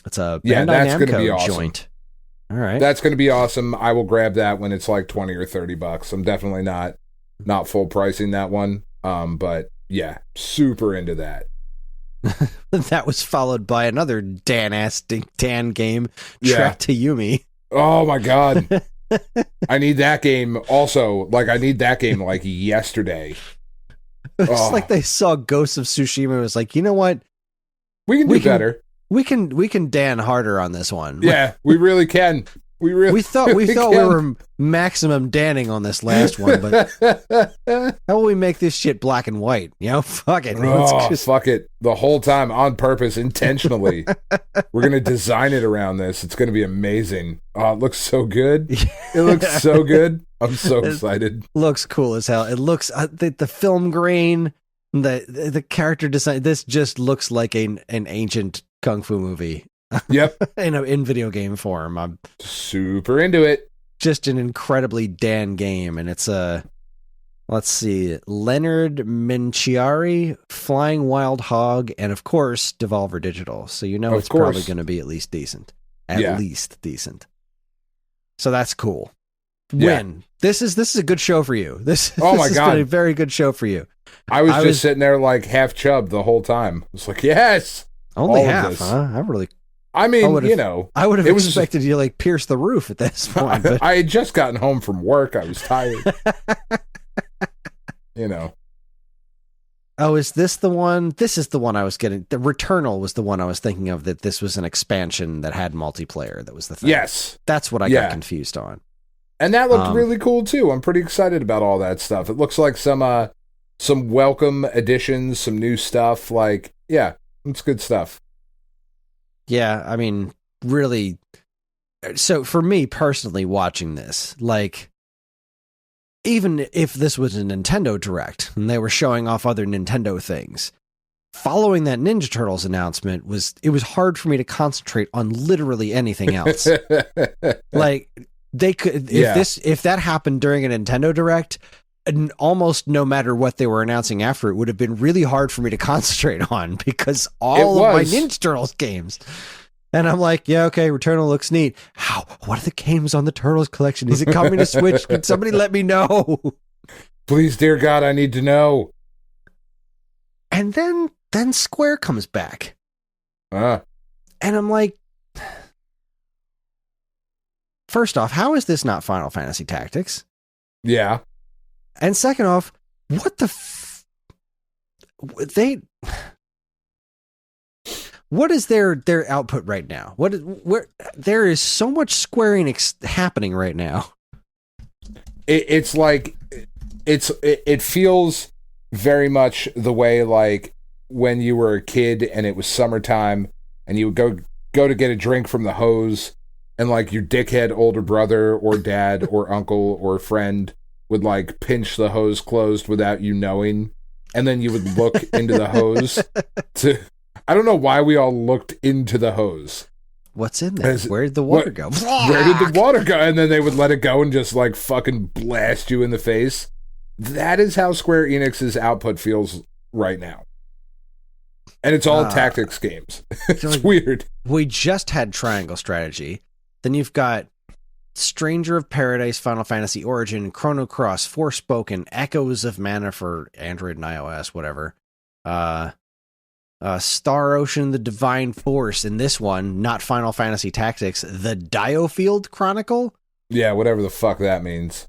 It's a Bandai that's Namco gonna be awesome. Joint. All right. That's going to be awesome. I will grab that when it's like $20 or $30. I'm definitely not full pricing that one. But yeah, super into that. That was followed by another Dan game, Trek to Yumi. Oh my God. I need that game also. I need that game yesterday. It's like they saw Ghosts of Tsushima and was like, you know what? We can do better. We can Dan harder on this one. Yeah, we really can. We thought we were maximum Danning on this last one, but how will we make this shit black and white? You know, fuck it. Fuck it. The whole time, on purpose, intentionally. We're gonna design it around this. It's gonna be amazing. Oh, it looks so good. It looks so good. I'm so excited. Looks cool as hell. It looks the film grain, the character design. This just looks like an ancient kung fu movie. Yep. in video game form. I'm super into it. Just an incredibly Dan game, and it's let's see, Leonard Menciari, Flying Wild Hog, and of course Devolver Digital. So it's probably going to be at least decent. At least decent. So that's cool. Win. This is a good show for you. This has been a very good show for you. I was just sitting there like half chubbed the whole time. It's like, yes. Only half, huh? I would have expected you to like pierce the roof at this point. But... I had just gotten home from work. I was tired. Oh, is this the one? This is the one I was getting. The Returnal was the one I was thinking of, that this was an expansion that had multiplayer. That was the thing. Yes. That's what I got confused on. And that looked really cool too. I'm pretty excited about all that stuff. It looks like some welcome additions, some new stuff. Like, yeah, it's good stuff. Yeah, I mean, really. So for me personally, watching this, like, even if this was a Nintendo Direct and they were showing off other Nintendo things, following that Ninja Turtles announcement it was hard for me to concentrate on literally anything else. Like, they could, if that happened during a Nintendo Direct, and almost no matter what they were announcing after, it would have been really hard for me to concentrate on, because all of my Ninja Turtles games. And I'm like, yeah, okay, Returnal looks neat. What are the games on the Turtles collection? Is it coming to Switch? Can somebody let me know? Please, dear God, I need to know. And then Square comes back. And I'm like, first off, how is this not Final Fantasy Tactics? Yeah. And second off, what the what is their output right now? Where there is so much Square Enix happening right now. It's like it feels very much the way like when you were a kid and it was summertime and you would go to get a drink from the hose, and like your dickhead older brother or dad or uncle or friend would like pinch the hose closed without you knowing, and then you would look into the hose to... I don't know why we all looked into the hose. What's in there? Where did the water go? Where did the water go? And then they would let it go and just like fucking blast you in the face. That is how Square Enix's output feels right now. And it's all tactics games. It's weird. We just had Triangle Strategy. Then you've got Stranger of Paradise, Final Fantasy Origin, Chrono Cross, Forspoken, Echoes of Mana for Android and iOS, whatever. Star Ocean, The Divine Force. In this one, not Final Fantasy Tactics, The Diofield Chronicle. Yeah, whatever the fuck that means.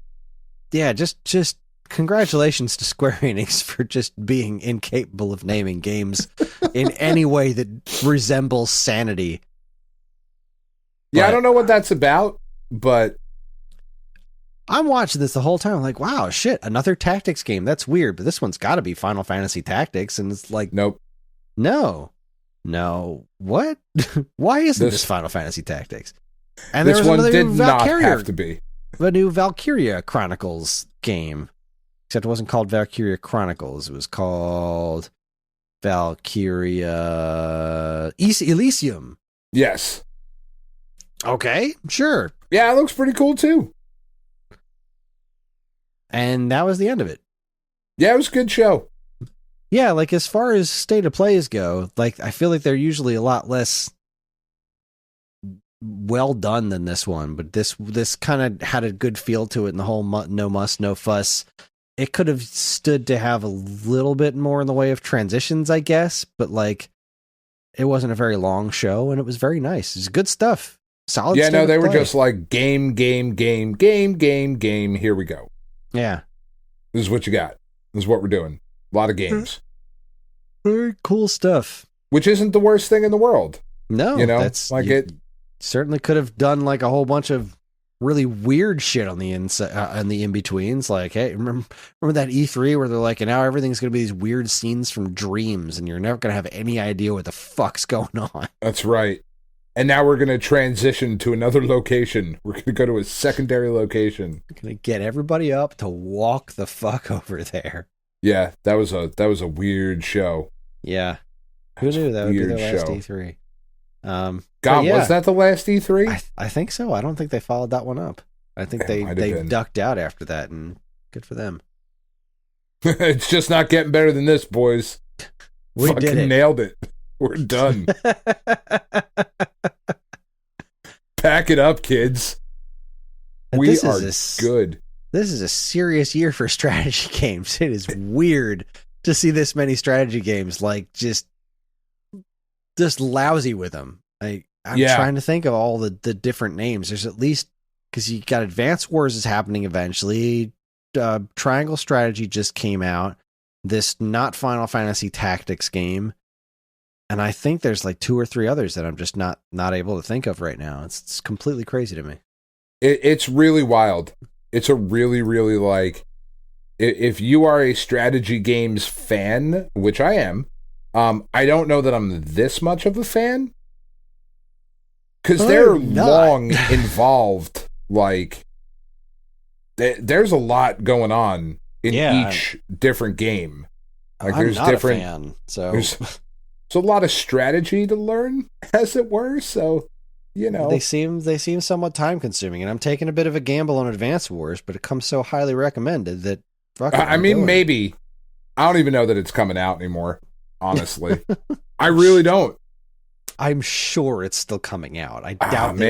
Yeah, just congratulations to Square Enix for just being incapable of naming games in any way that resembles sanity. Yeah, I don't know what that's about, but I'm watching this the whole time. I'm like, wow, shit, another tactics game. That's weird, but this one's got to be Final Fantasy Tactics. And it's like, nope. No. What? Why isn't this Final Fantasy Tactics? And this one did not have to be. The new Valkyria Chronicles game. Except it wasn't called Valkyria Chronicles. It was called Valkyria Elysium. Yes. Okay, sure. Yeah, it looks pretty cool too. And that was the end of it. Yeah, it was a good show. Yeah, like as far as state of plays go, like I feel like they're usually a lot less well done than this one, but this kind of had a good feel to it, and the whole no muss, no fuss. It could have stood to have a little bit more in the way of transitions, I guess, but like it wasn't a very long show, and it was very nice. It's good stuff. Solid. Yeah, no, they were just like game. Here we go. Yeah, this is what you got. This is what we're doing. A lot of games. Very cool stuff. Which isn't the worst thing in the world. No, that's like it certainly could have done like a whole bunch of really weird shit on the inside, on the in-betweens. Like, hey, remember that E3 where they're like, and now everything's going to be these weird scenes from dreams, and you're never going to have any idea what the fuck's going on. That's right. And now we're going to transition to another location. We're going to go to a secondary location. We're going to get everybody up to walk the fuck over there. Yeah, that was a weird show. Yeah. Who knew that would be the last E3? God, was that the last E3? I think so. I don't think they followed that one up. I think they ducked out after that, and good for them. It's just not getting better than this, boys. We fucking did it. Nailed it. We're done. Pack it up, kids. We are good. This is a serious year for strategy games. It is weird to see this many strategy games, like just lousy with them. I'm trying to think of all the different names. There's at least, because you got Advance Wars is happening eventually. Triangle Strategy just came out. This not Final Fantasy Tactics game. And I think there's like 2 or 3 others that I'm just not able to think of right now. It's completely crazy to me. It's really wild. It's a really, really like, if you are a strategy games fan, which I am, I don't know that I'm this much of a fan. Because they're long involved. Like, there's a lot going on in each different game. Like, I'm there's not different. A fan, so there's a lot of strategy to learn, as it were. So, you know, they seem somewhat time consuming, and I'm taking a bit of a gamble on Advance Wars, but it comes so highly recommended that. I mean, maybe. I don't even know that it's coming out anymore. Honestly, I really don't. I'm sure it's still coming out. I doubt.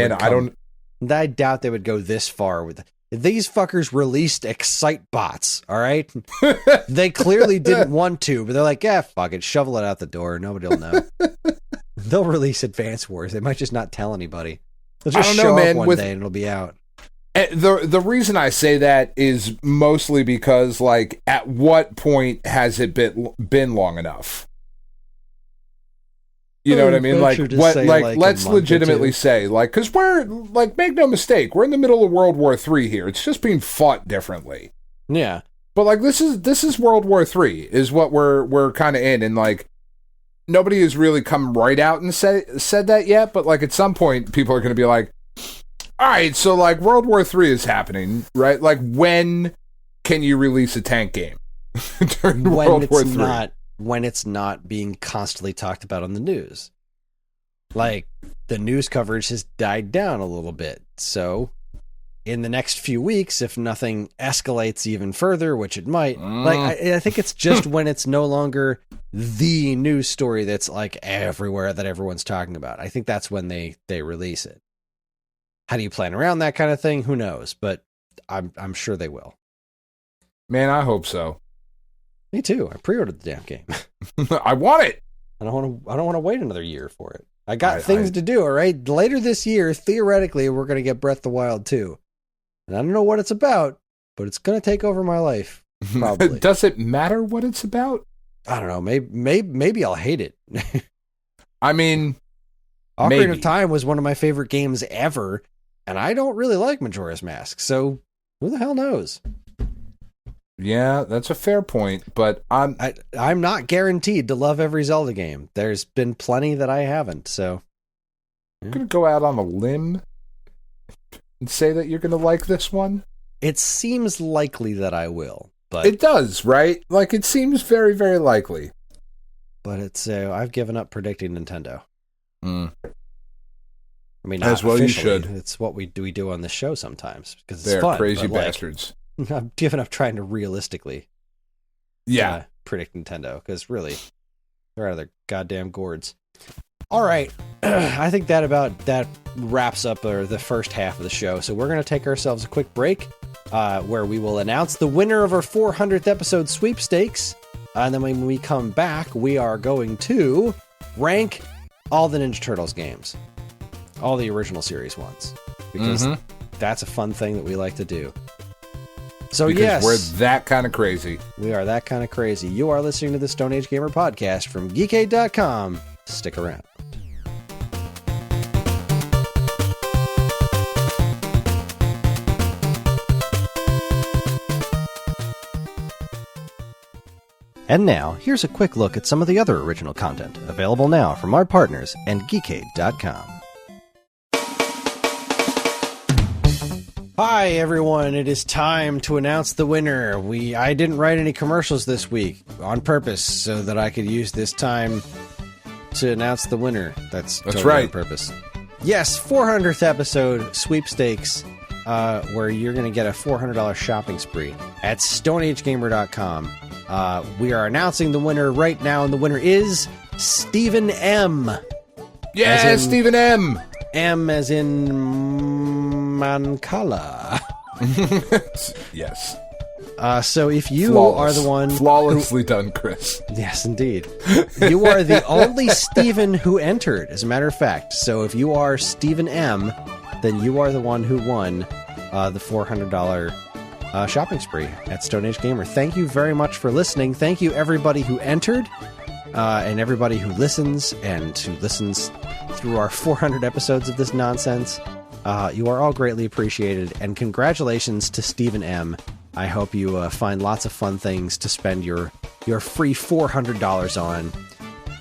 I doubt they would go this far with it. These fuckers released Excite bots. All right, they clearly didn't want to, but they're like, yeah, fuck it, shovel it out the door. Nobody will know. They'll release Advance Wars. They might just not tell anybody. They'll just show up one day and it'll be out. The reason I say that is mostly because, like, at what point has it been long enough? You know what I mean? Like, let's legitimately say, like, because we're, like, make no mistake, we're in the middle of World War III here. It's just being fought differently. Yeah. But, like, this is World War III is what we're kind of in, and, like, nobody has really come right out and said that yet, but, like, at some point, people are going to be like, all right, so, like, World War III is happening, right? Like, when can you release a tank game during World War III? When it's not being constantly talked about on the news. Like, the news coverage has died down a little bit. So, in the next few weeks, if nothing escalates even further, which it might, like, I think it's just when it's no longer the news story that's, like, everywhere that everyone's talking about. I think that's when they release it. How do you plan around that kind of thing? Who knows? But I'm sure they will. Man, I hope so. Me too. I pre-ordered the damn game. I want it. I don't want to wait another year for it. I got things to do, all right? Later this year, theoretically, we're going to get Breath of the Wild 2. And I don't know what it's about, but it's going to take over my life, probably. Does it matter what it's about? I don't know. Maybe I'll hate it. I mean, Ocarina of Time was one of my favorite games ever, and I don't really like Majora's Mask, so who the hell knows? Yeah, that's a fair point, but I'm not guaranteed to love every Zelda game. There's been plenty that I haven't, so I'm going to go out on a limb and say that you're going to like this one. It seems likely that I will, but it does, right? Like, it seems very, very likely. But it's I've given up predicting Nintendo. I mean, as well you should. It's what we do on this show sometimes because it's They're fun. Crazy bastards. I've given up trying to realistically predict Nintendo because really they're out of their goddamn gourds. All right. I think that wraps up the first half of the show. So we're going to take ourselves a quick break where we will announce the winner of our 400th episode sweepstakes. And then when we come back, we are going to rank all the Ninja Turtles games, all the original series ones, because that's a fun thing that we like to do. So because we're that kind of crazy. We are that kind of crazy. You are listening to the Stone Age Gamer podcast from Geekade.com. Stick around. And now, here's a quick look at some of the other original content available now from our partners and Geekade.com. Hi everyone, it is time to announce the winner. I didn't write any commercials this week on purpose so that I could use this time to announce the winner. That's totally right. On purpose. Yes, 400th episode Sweepstakes, where you're going to get a $400 shopping spree at StoneAgeGamer.com. We are announcing the winner right now, and the winner is Stephen M. Yeah, Stephen M. M as in Mancala. Yes. So if you Flawless. are the one... Flawlessly done, Chris. Yes, indeed. You are the only Stephen who entered, as a matter of fact. So if you are Stephen M., then you are the one who won the $400 shopping spree at Stone Age Gamer. Thank you very much for listening. Thank you, everybody who entered, and everybody who listens, and who listens through our 400 episodes of this nonsense. You are all greatly appreciated, and congratulations to Stephen M. I hope you find lots of fun things to spend your free $400 on.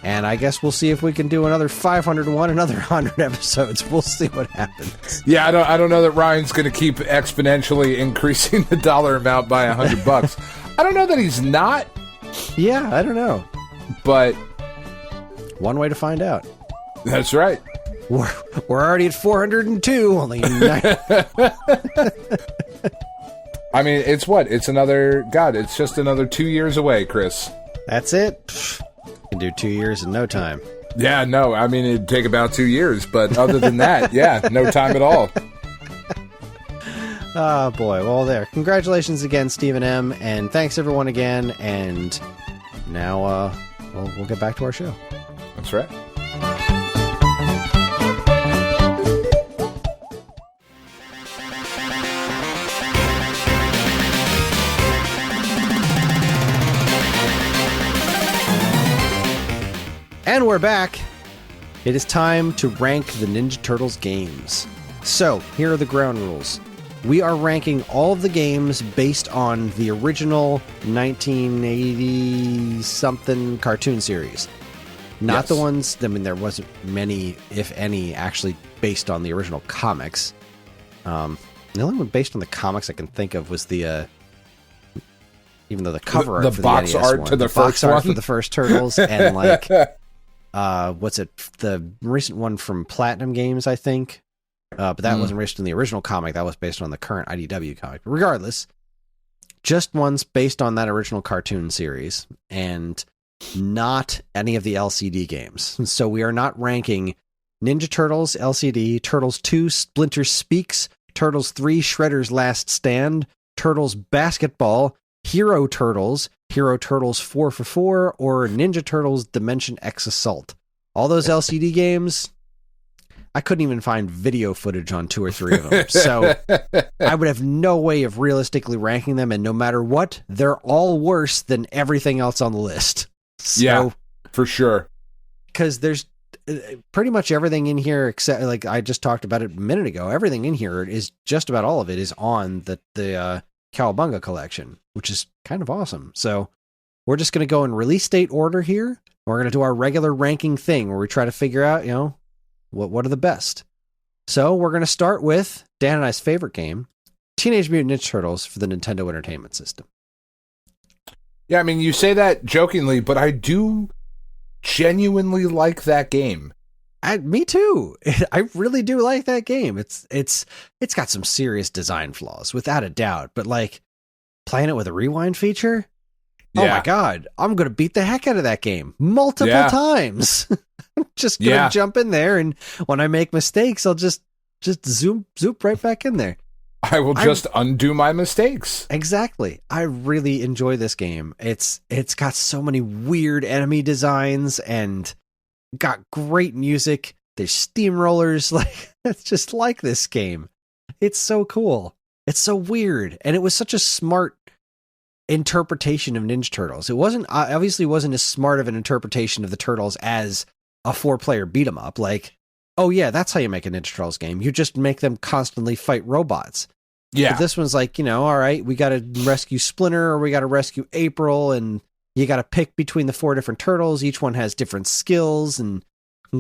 And I guess we'll see if we can do another 501, another 100 episodes. We'll see what happens. Yeah, I don't know that Ryan's going to keep exponentially increasing the dollar amount by $100. I don't know that he's not. Yeah, I don't know. But one way to find out. That's right. We're already at 402. Only I mean, it's what? It's another... God, it's just another 2 years away, Chris. That's it. You can do 2 years in no time. Yeah, no, I mean, it'd take about 2 years, but other than that, yeah, no time at all. Oh, boy. Well, there. Congratulations again, Stephen M., and thanks, everyone, again, and now we'll get back to our show. That's right. And we're back. It is time to rank the Ninja Turtles games. So, here are the ground rules. We are ranking all of the games based on the original 1980-something cartoon series. Not the ones, I mean, there wasn't many, if any, actually based on the original comics. The only one based on the comics I can think of was the... even though the cover art the for box the NES art one, to the first art one? for the first Turtles, and like... what's it? The recent one from Platinum Games, I think. But that wasn't based on the original comic. That was based on the current IDW comic. But regardless, just ones based on that original cartoon series, and not any of the LCD games. So we are not ranking Ninja Turtles LCD, Turtles 2 Splinter Speaks, Turtles 3 Shredder's Last Stand, Turtles Basketball, Hero Turtles 4for4, or Ninja Turtles Dimension X Assault. All those LCD games, I couldn't even find video footage on 2 or 3 of them. So I would have no way of realistically ranking them, and no matter what, they're all worse than everything else on the list. So, yeah, for sure. Because there's pretty much everything in here, except, like I just talked about it a minute ago, everything in here is just about all of it is on the Cowabunga collection, which is kind of awesome. So we're just going to go in release date order here. We're going to do our regular ranking thing where we try to figure out, what are the best. So we're going to start with Dan and I's favorite game, Teenage Mutant Ninja Turtles for the Nintendo Entertainment System. Yeah, I mean, you say that jokingly, but I do genuinely like that game. Me too. I really do like that game. It's got some serious design flaws, without a doubt. But like playing it with a rewind feature, oh my god, I'm gonna beat the heck out of that game multiple times. I'm just gonna jump in there, and when I make mistakes, I'll just zoom right back in there. I will just undo my mistakes. Exactly. I really enjoy this game. It's got so many weird enemy designs and got great music. There's steamrollers. Like, it's just like this game. It's so cool. It's so weird. And it was such a smart interpretation of Ninja Turtles. It obviously wasn't as smart of an interpretation of the Turtles as a 4-player beat 'em up. Like, oh yeah, that's how you make a Ninja Turtles game. You just make them constantly fight robots. Yeah. But this one's like, all right, we got to rescue Splinter, or we got to rescue April, and you got to pick between the 4 different turtles. Each one has different skills and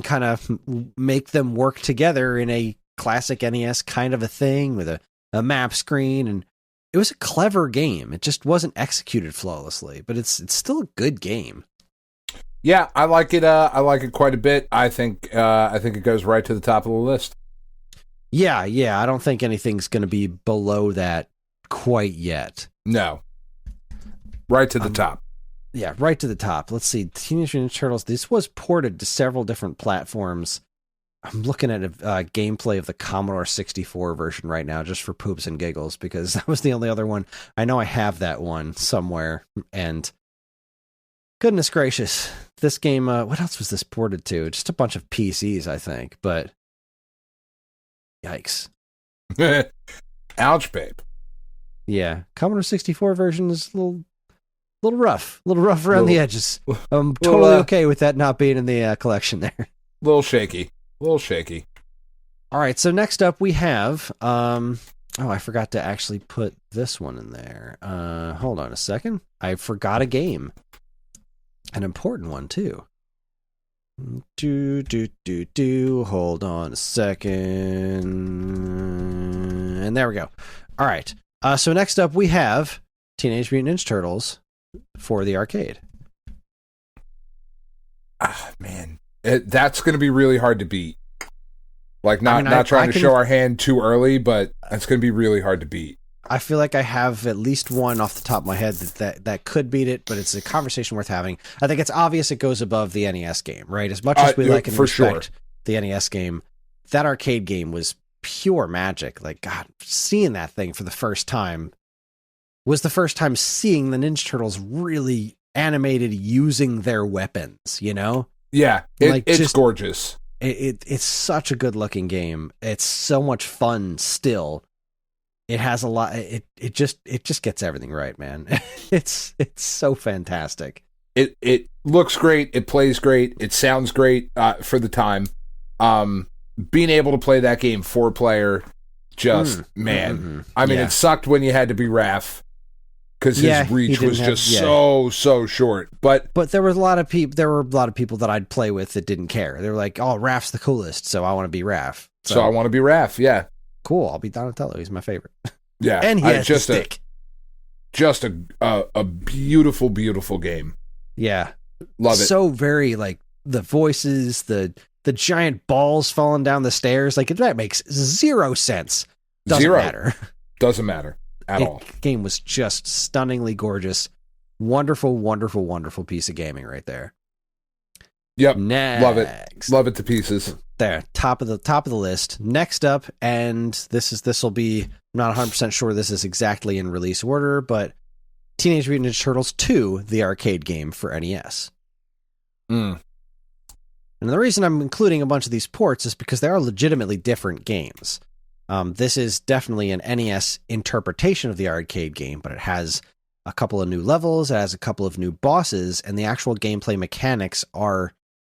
kind of make them work together in a classic NES kind of a thing with a map screen. And it was a clever game. It just wasn't executed flawlessly, but it's still a good game. Yeah, I like it. I like it quite a bit. I think it goes right to the top of the list. Yeah. I don't think anything's going to be below that quite yet. No. Right to the top. Yeah, right to the top. Let's see. Teenage Mutant Ninja Turtles. This was ported to several different platforms. I'm looking at a gameplay of the Commodore 64 version right now, just for poops and giggles, because that was the only other one. I know I have that one somewhere, and goodness gracious, this game. What else was this ported to? Just a bunch of PCs, I think. But yikes! Ouch, babe. Yeah, Commodore 64 version is a little rough around the edges. I'm totally okay with that not being in the collection there. Little shaky. All right, so next up we have I forgot to actually put this one in there. Hold on a second. I forgot a game. An important one too. Hold on a second. And there we go. All right. So next up we have Teenage Mutant Ninja Turtles for the arcade. Ah, man. That's going to be really hard to beat. Like, not trying to show our hand too early, but it's going to be really hard to beat. I feel like I have at least one off the top of my head that could beat it, but it's a conversation worth having. I think it's obvious it goes above the NES game, right? As much as we like and respect the NES game, that arcade game was pure magic. Like, God, seeing that thing for the first time was the first time seeing the Ninja Turtles really animated using their weapons, you know? Yeah, it's just gorgeous. It's such a good looking game. It's so much fun still. It has a lot. It just gets everything right, man. It's so fantastic. It looks great. It plays great. It sounds great for the time. Being able to play that game 4-player, man. Mm-hmm. I mean, it sucked when you had to be Raph, because his reach was just so short. But there were a lot of people. There were a lot of people that I'd play with that didn't care. They were like, "Oh, Raph's the coolest, so I want to be Raph." So I want to be Raph. Yeah, cool. I'll be Donatello. He's my favorite. Yeah, and he has just a stick. Just a beautiful game. Yeah, love it. So very like the voices, the giant balls falling down the stairs. Like that makes zero sense. Doesn't matter. Doesn't matter. At all. The game was just stunningly gorgeous. Wonderful piece of gaming right there. Yep. Next. Love it to pieces. There, top of the list. Next up, and this will be, I'm not 100% sure this is exactly in release order, but Teenage Mutant Ninja Turtles 2, the arcade game for NES. And the reason I'm including a bunch of these ports is because they are legitimately different games. This is definitely an NES interpretation of the arcade game, but it has a couple of new levels, it has a couple of new bosses, and the actual gameplay mechanics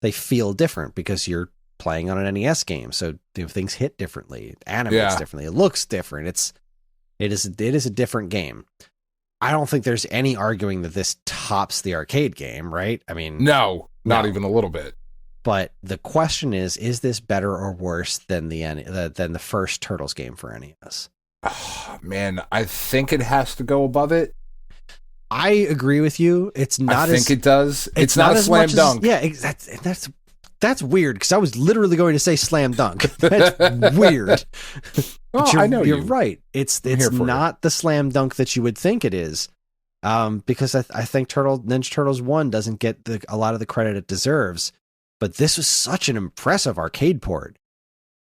they feel different because you're playing on an NES game, so things hit differently, it animates differently, it looks different. It is a different game. I don't think there's any arguing that this tops the arcade game, right? I mean, no, not even a little bit. But the question is this better or worse than the first Turtles game for NES? Oh, man, I think it has to go above it. I agree with you. It's not. I think it does. It's not a slam dunk. That's weird because I was literally going to say slam dunk. That's weird. Well, I know you're right. It's not the slam dunk that you would think it is. Because I think Ninja Turtles 1 doesn't get a lot of the credit it deserves. But this was such an impressive arcade port.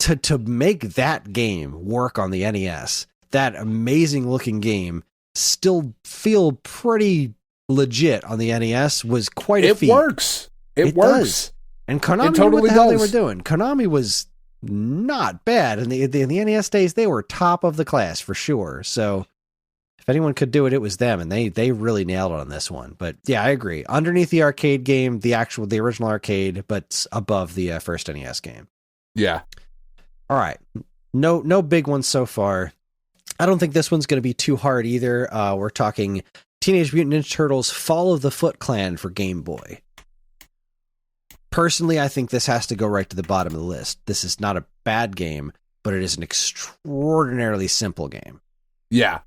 To make that game work on the NES, that amazing looking game, still feel pretty legit on the NES was quite a feat. It works. It works. Does. And Konami knew what the hell they were doing. Konami was not bad. In the NES days, they were top of the class for sure. So if anyone could do it, it was them, and they really nailed it on this one. But yeah, I agree. Underneath the arcade game, the original arcade, but above the first NES game. Yeah. All right. No big ones so far. I don't think this one's going to be too hard either. We're talking Teenage Mutant Ninja Turtles Fall of the Foot Clan for Game Boy. Personally, I think this has to go right to the bottom of the list. This is not a bad game, but it is an extraordinarily simple game. Yeah.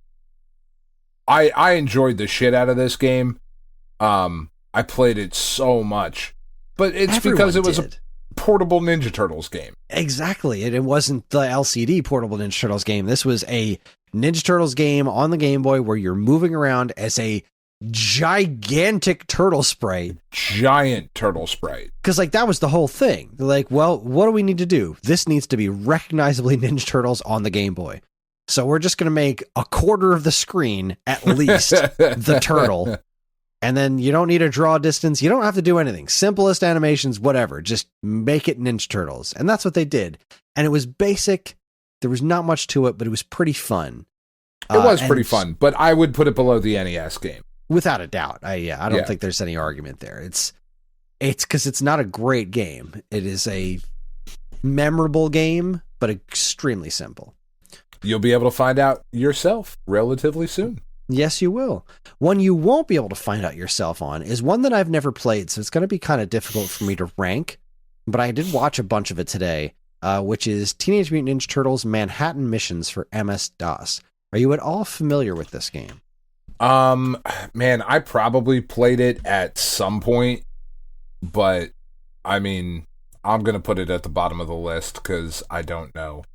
I enjoyed the shit out of this game. I played it so much. But it's because it was a portable Ninja Turtles game. Exactly. It wasn't the LCD portable Ninja Turtles game. This was a Ninja Turtles game on the Game Boy where you're moving around as a gigantic turtle sprite. Giant turtle sprite. Because, like, that was the whole thing. They're like, well, what do we need to do? This needs to be recognizably Ninja Turtles on the Game Boy. So we're just going to make a quarter of the screen, at least, the turtle. And then you don't need a draw distance. You don't have to do anything. Simplest animations, whatever. Just make it Ninja Turtles. And that's what they did. And it was basic. There was not much to it, but it was pretty fun. It was pretty fun, but I would put it below the NES game. Without a doubt. I don't think there's any argument there. It's because it's not a great game. It is a memorable game, but extremely simple. You'll be able to find out yourself relatively soon. Yes, you will. One you won't be able to find out yourself on is one that I've never played, so it's going to be kind of difficult for me to rank, but I did watch a bunch of it today, which is Teenage Mutant Ninja Turtles Manhattan Missions for MS-DOS. Are you at all familiar with this game? Man, I probably played it at some point, but I mean, I'm going to put it at the bottom of the list because I don't know.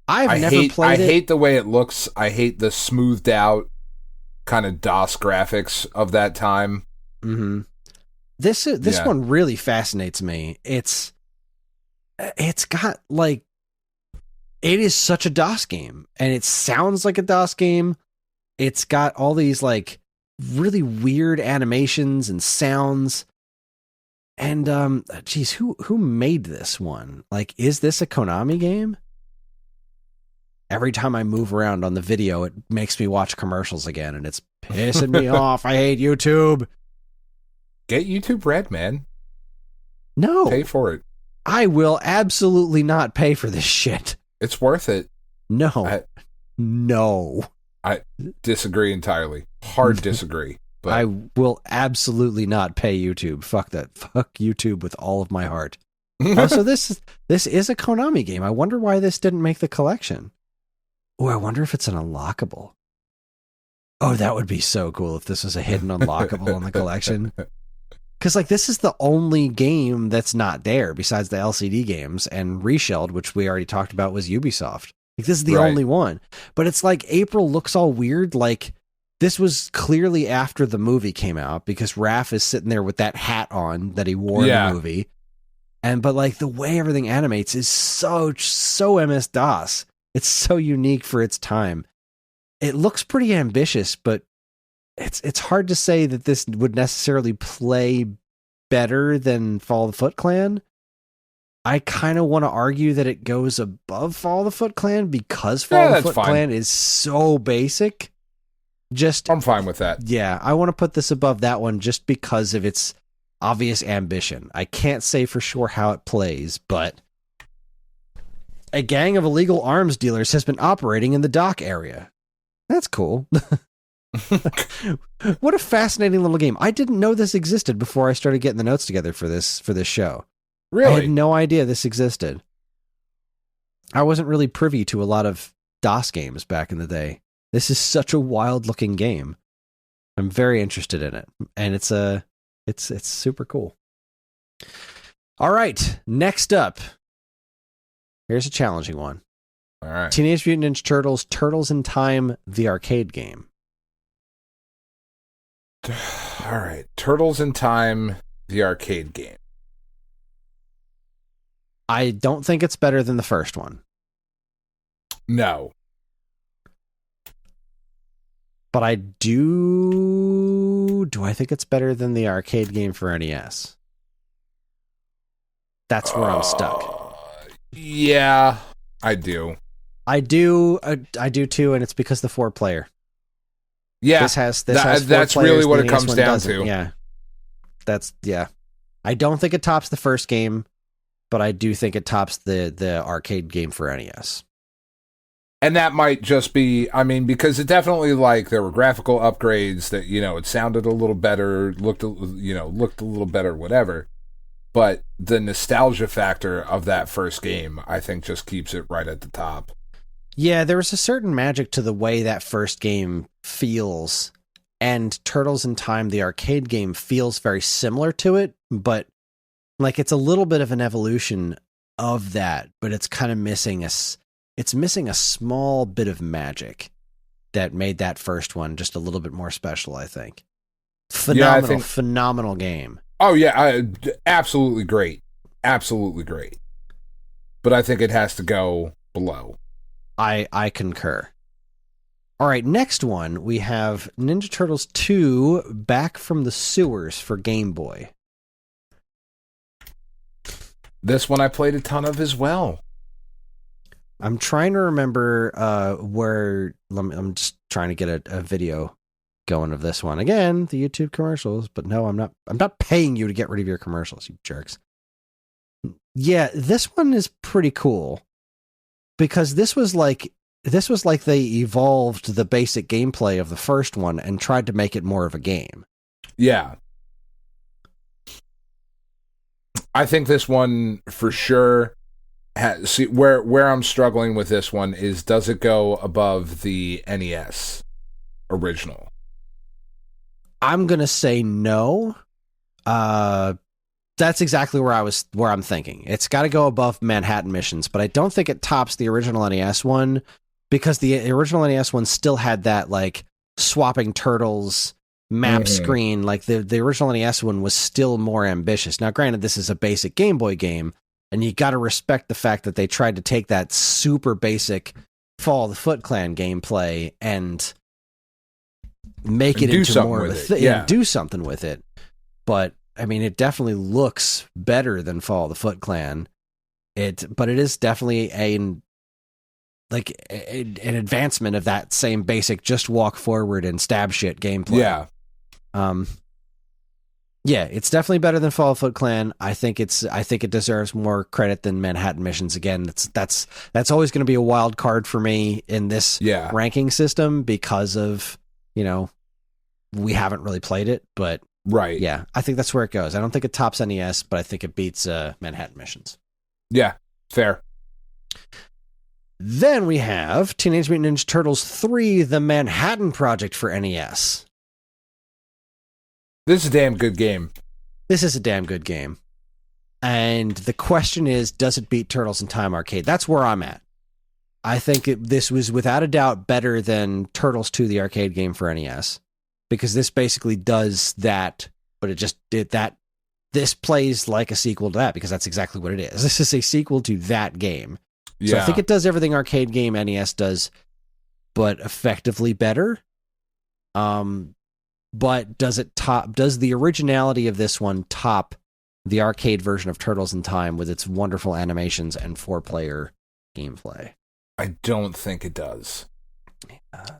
I hate the way it looks. I hate the smoothed out kind of DOS graphics of that time. Mm-hmm. This one really fascinates me. It's got like, it is such a DOS game, and it sounds like a DOS game. It's got all these like really weird animations and sounds. And geez, who made this one? Like, is this a Konami game? Every time I move around on the video, it makes me watch commercials again, and it's pissing me off. I hate YouTube. Get YouTube Red, man. No. Pay for it. I will absolutely not pay for this shit. It's worth it. No. No. I disagree entirely. Hard disagree. But I will absolutely not pay YouTube. Fuck that. Fuck YouTube with all of my heart. Also, this is a Konami game. I wonder why this didn't make the collection. Oh, I wonder if it's an unlockable. Oh, that would be so cool if this was a hidden unlockable in the collection. Because, like, this is the only game that's not there besides the LCD games, and Reshelled, which we already talked about, was Ubisoft. Like, this is the only one. But it's like April looks all weird. Like, this was clearly after the movie came out because Raph is sitting there with that hat on that he wore in the movie. But like the way everything animates is so MS-DOS. It's so unique for its time. It looks pretty ambitious, but it's hard to say that this would necessarily play better than Fall of the Foot Clan. I kind of want to argue that it goes above Fall of the Foot Clan because Fall of the Foot Clan is so basic. I'm fine with that. Yeah, I want to put this above that one just because of its obvious ambition. I can't say for sure how it plays, but a gang of illegal arms dealers has been operating in the dock area. That's cool. What a fascinating little game. I didn't know this existed before I started getting the notes together for this show. Really? I had no idea this existed. I wasn't really privy to a lot of DOS games back in the day. This is such a wild looking game. I'm very interested in it, and it's super cool. All right, next up. Here's a challenging one. All right. Teenage Mutant Ninja Turtles: Turtles in Time, the arcade game. All right, Turtles in Time, the arcade game. I don't think it's better than the first one. No. But I do I think it's better than the arcade game for NES? That's where I'm stuck. Yeah, I do. I do too, and it's because the 4-player. Yeah, this has that's really what it comes down to. Yeah, I don't think it tops the first game, but I do think it tops the arcade game for NES. And that might just be, I mean, because it definitely, like, there were graphical upgrades that, you know, it sounded a little better, looked a little better, whatever. But the nostalgia factor of that first game, I think, just keeps it right at the top. Yeah, there was a certain magic to the way that first game feels, and Turtles in Time, the arcade game, feels very similar to it, but, like, it's a little bit of an evolution of that, but it's kind of missing it's missing a small bit of magic that made that first one just a little bit more special, I think. Phenomenal game. Oh, yeah, absolutely great. Absolutely great. But I think it has to go below. I concur. All right, next one, we have Ninja Turtles 2 Back from the Sewers for Game Boy. This one I played a ton of as well. I'm trying to remember where... I'm just trying to get a video going of this one. Again, the YouTube commercials, but no, I'm not paying you to get rid of your commercials, you jerks. Yeah, this one is pretty cool because this was like they evolved the basic gameplay of the first one and tried to make it more of a game. Yeah. I think this one for sure see where I'm struggling with this one is, does it go above the NES original? I'm going to say no. That's exactly where I'm thinking. It's got to go above Manhattan Missions, but I don't think it tops the original NES one because the original NES one still had that like swapping turtles map screen. Like the original NES one was still more ambitious. Now, granted, this is a basic Game Boy game, and you got to respect the fact that they tried to take that super basic Fall of the Foot Clan gameplay and make it into more of a thing. Yeah, do something with it. But I mean, it definitely looks better than Fall of the Foot Clan. But it is definitely an advancement of that same basic just walk forward and stab shit gameplay. Yeah. Yeah, it's definitely better than Fall of the Foot Clan. I think it deserves more credit than Manhattan Missions. Again, that's always going to be a wild card for me in this ranking system because of, you know, we haven't really played it, but right. Yeah, I think that's where it goes. I don't think it tops NES, but I think it beats Manhattan Missions. Yeah, fair. Then we have Teenage Mutant Ninja Turtles 3, The Manhattan Project for NES. This is a damn good game. This is a damn good game. And the question is, does it beat Turtles in Time Arcade? That's where I'm at. I think this was without a doubt better than Turtles 2, the arcade game for NES. Because this basically does that, but it just did that. This plays like a sequel to that because that's exactly what it is. This is a sequel to that game. So I think it does everything arcade game NES does, but effectively better. But does the originality of this one top the arcade version of Turtles in Time with its wonderful animations and 4-player gameplay? I don't think it does.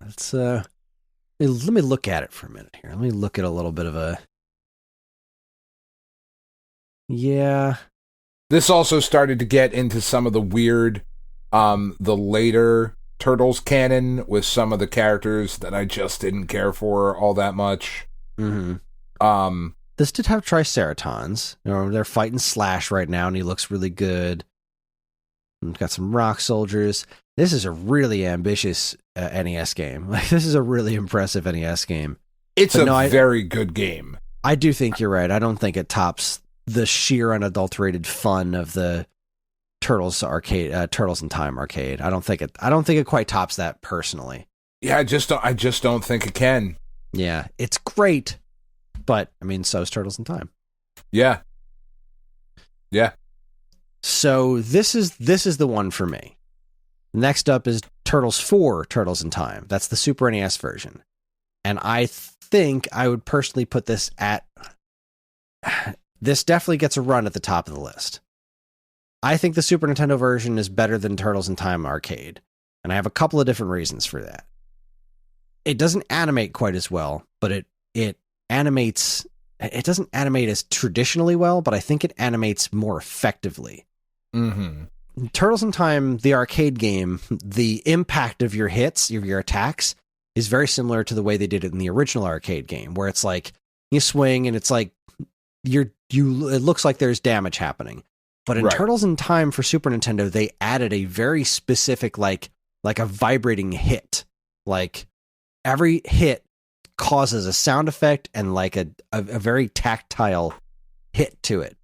It's let me look at it for a minute here. Let me look at a little bit of a... Yeah. This also started to get into some of the weird, the later Turtles canon with some of the characters that I just didn't care for all that much. Mm-hmm. This did have Triceratons. You know, they're fighting Slash right now, and he looks really good. We've got some rock soldiers. This is a really ambitious NES game. Like, this is a really impressive NES game. It's very good game. I do think you're right. I don't think it tops the sheer unadulterated fun of the Turtles arcade, Turtles in Time arcade. I don't think it quite tops that personally. Yeah, I just don't think it can. Yeah, it's great, but I mean, so is Turtles in Time. Yeah. So this is the one for me. Next up is Turtles 4, Turtles in Time. That's the Super NES version. And I think I would personally put this at... This definitely gets a run at the top of the list. I think the Super Nintendo version is better than Turtles in Time Arcade. And I have a couple of different reasons for that. It doesn't animate quite as well, but it animates... It doesn't animate as traditionally well, but I think it animates more effectively. Mm-hmm. Turtles in Time, the arcade game, the impact of your hits, your attacks, is very similar to the way they did it in the original arcade game, where it's like you swing and it's like it looks like there's damage happening. But in Turtles in Time for Super Nintendo, they added a very specific like a vibrating hit. Like every hit causes a sound effect and like a very tactile hit to it.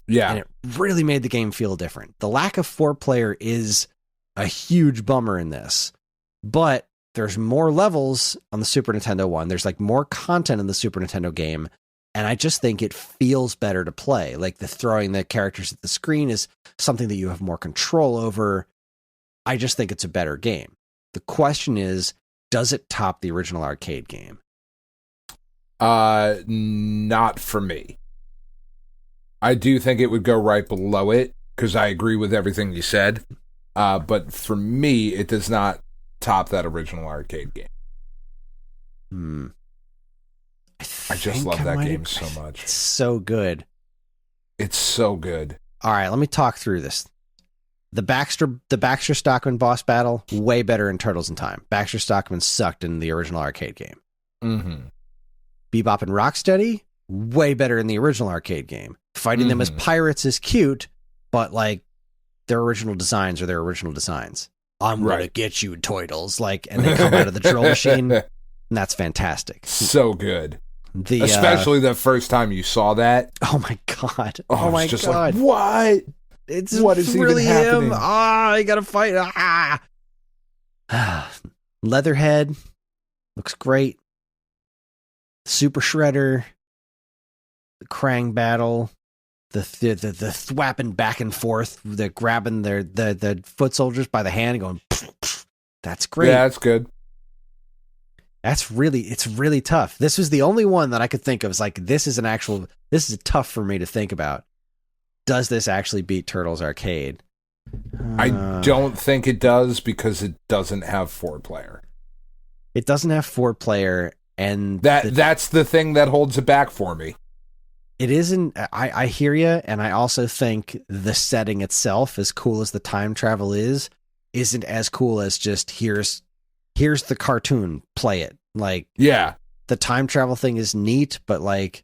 Yeah. And it really made the game feel different. The lack of 4-player is a huge bummer in this, but there's more levels on the Super Nintendo one. There's like more content in the Super Nintendo game. And I just think it feels better to play. Like the throwing the characters at the screen is something that you have more control over. I just think it's a better game. The question is, does it top the original arcade game? Not for me. I do think it would go right below it because I agree with everything you said. But for me, it does not top that original arcade game. I just love that game so much. It's so good. It's so good. All right, let me talk through this. The Baxter Stockman boss battle, way better in Turtles in Time. Baxter Stockman sucked in the original arcade game. Mm-hmm. Bebop and Rocksteady, way better in the original arcade game. Fighting them as pirates is cute, but like their original designs are their original designs. I'm gonna get you, Turtles! Like, and they come out of the drill machine, and that's fantastic. So good. Especially the first time you saw that. Oh my god! Oh my god! Like, what? What is really even happening? Him? I gotta fight! Leatherhead looks great. Super Shredder, the Krang battle, the thwapping back and forth, the grabbing the foot soldiers by the hand and going. Pff, pff. That's great. Yeah, that's good. It's really tough. This was the only one that I could think of. It's like, this is tough for me to think about. Does this actually beat Turtles Arcade? I don't think it does because it doesn't have 4-player. It doesn't have 4-player, and that's the thing that holds it back for me. It isn't. I hear you, and I also think the setting itself, as cool as the time travel is, isn't as cool as just here's the cartoon, play it. Like, yeah, the time travel thing is neat, but like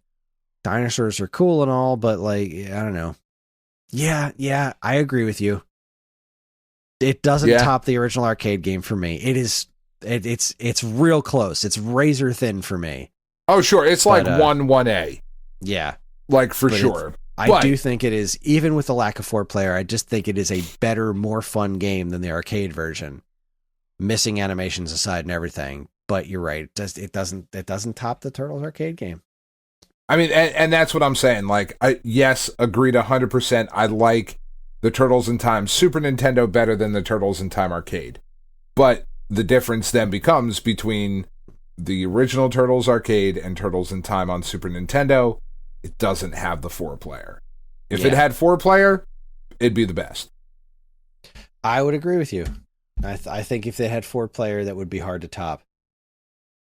dinosaurs are cool and all, but like, I don't know. Yeah, I agree with you. It doesn't top the original arcade game for me. It's real close. It's razor thin for me. Oh, sure. It's like 1A. Yeah. Like, for sure. I do think it is, even with the lack of 4-player, I just think it is a better, more fun game than the arcade version. Missing animations aside and everything. But you're right. It doesn't top the Turtles arcade game. I mean, and that's what I'm saying. Like, yes, agreed 100%. I like the Turtles in Time Super Nintendo better than the Turtles in Time arcade. But the difference then becomes between the original Turtles arcade and Turtles in Time on Super Nintendo, it doesn't have the 4-player. If it had 4-player, it'd be the best. I would agree with you. I think if they had 4-player, that would be hard to top.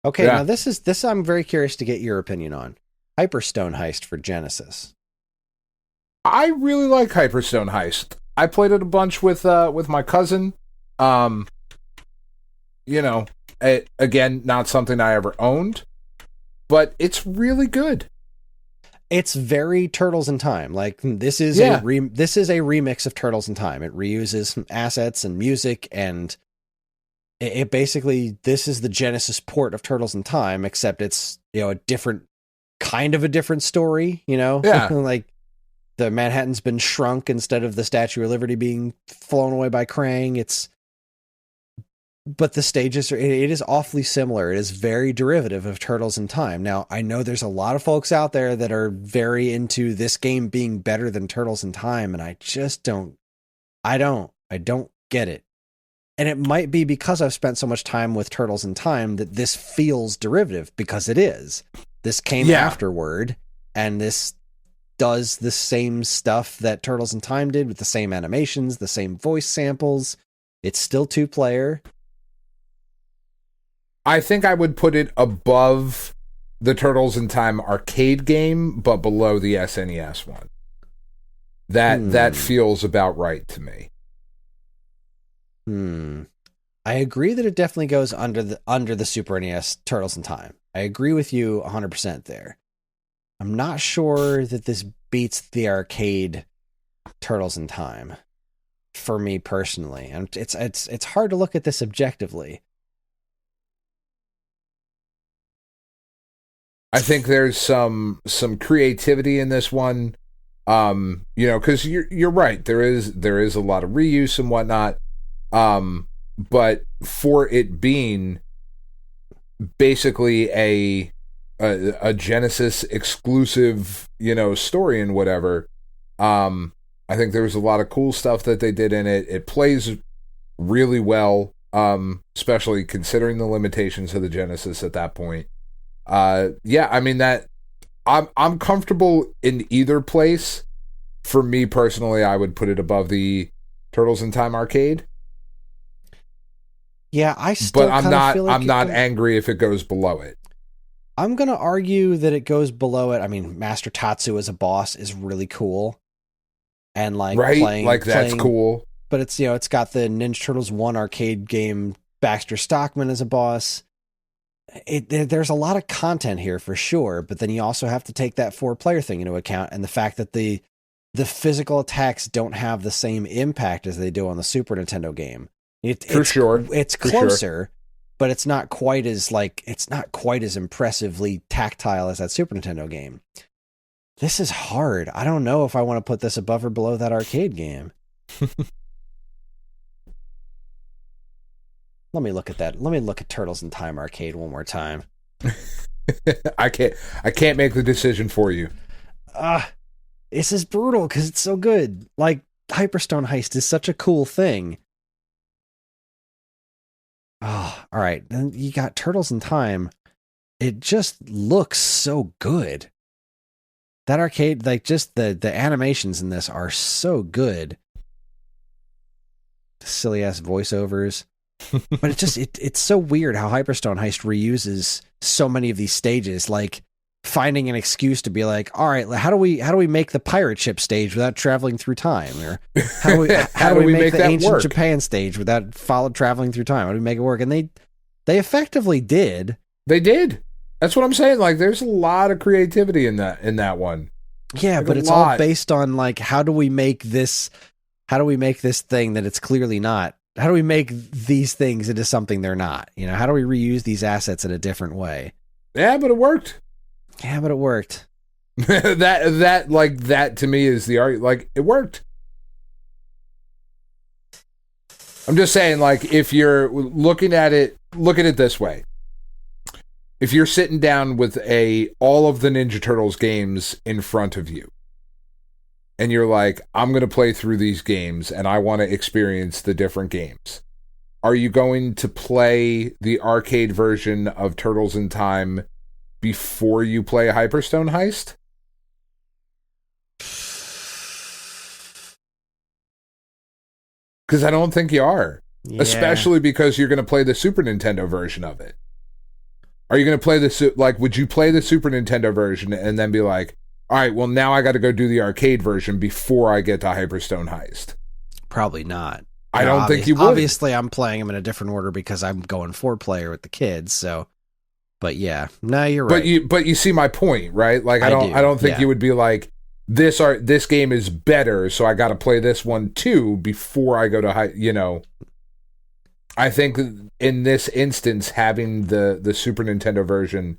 Okay, now this I'm very curious to get your opinion on. Hyperstone Heist for Genesis. I really like Hyperstone Heist. I played it a bunch with my cousin. Again, not something I ever owned, but it's really good. It's very Turtles in Time. Like, this is a remix of Turtles in Time. It reuses assets and music, and it basically, this is the Genesis port of Turtles in Time, except it's, a different story, Yeah. Like, the Manhattan's been shrunk instead of the Statue of Liberty being flown away by Krang. But the stages it is awfully similar. It is very derivative of Turtles in Time. Now, I know there's a lot of folks out there that are very into this game being better than Turtles in Time, and I just don't get it. And it might be because I've spent so much time with Turtles in Time that this feels derivative, because it is. This came afterward, and this does the same stuff that Turtles in Time did with the same animations, the same voice samples. It's still 2-player. I think I would put it above the Turtles in Time arcade game, but below the SNES one. That feels about right to me. I agree that it definitely goes under the Super NES Turtles in Time. I agree with you 100% there. I'm not sure that this beats the arcade Turtles in Time for me personally. And it's hard to look at this objectively. I think there's some creativity in this one. Because you're right. There is a lot of reuse and whatnot. But for it being basically a Genesis exclusive, story and whatever, I think there was a lot of cool stuff that they did in it. It plays really well, especially considering the limitations of the Genesis at that point. I mean that I'm comfortable in either place. For me personally, I would put it above the Turtles in Time arcade. Yeah, but I'm not angry if it goes below it. I'm gonna argue that it goes below it. I mean, Master Tatsu as a boss is really cool, and that's cool. But it's it's got the Ninja Turtles 1 arcade game, Baxter Stockman as a boss. There's a lot of content here for sure, but then you also have to take that 4-player thing into account, and the fact that the physical attacks don't have the same impact as they do on the Super Nintendo game. It's closer, but it's not quite as impressively tactile as that Super Nintendo game. This is hard. I don't know if I want to put this above or below that arcade game. Let me look at that. Let me look at Turtles in Time arcade one more time. I can't make the decision for you. This is brutal because it's so good. Like, Hyperstone Heist is such a cool thing. Oh, all right. Then you got Turtles in Time. It just looks so good. That arcade, like, just the animations in this are so good. Silly ass voiceovers. But it's so weird how Hyperstone Heist reuses so many of these stages, like finding an excuse to be like, all right, how do we make the pirate ship stage without traveling through time? Or how do we make the ancient work? Japan stage without traveling through time? How do we make it work? And they effectively did. They did. That's what I'm saying. Like, there's a lot of creativity in that one. Yeah, but it's all based on like, how do we make this thing that it's clearly not? How do we make these things into something they're not? How do we reuse these assets in a different way? Yeah, but it worked. that to me is the art. Like, it worked. I'm just saying, like, if you're looking at it this way. If you're sitting down with all of the Ninja Turtles games in front of you, and you're like, I'm going to play through these games and I want to experience the different games. Are you going to play the arcade version of Turtles in Time before you play Hyperstone Heist? Because I don't think you are. Yeah. Especially because you're going to play the Super Nintendo version of it. Are you going to play would you play the Super Nintendo version and then be like, all right, well, now I got to go do the arcade version before I get to Hyperstone Heist? Probably not. I don't think you would. Obviously, I'm playing them in a different order because I'm going 4-player with the kids. So, but yeah, no, you're right. But you see my point, right? Like, I don't think you would be like, this game is better, so I got to play this one too before I go to I think in this instance, having the Super Nintendo version,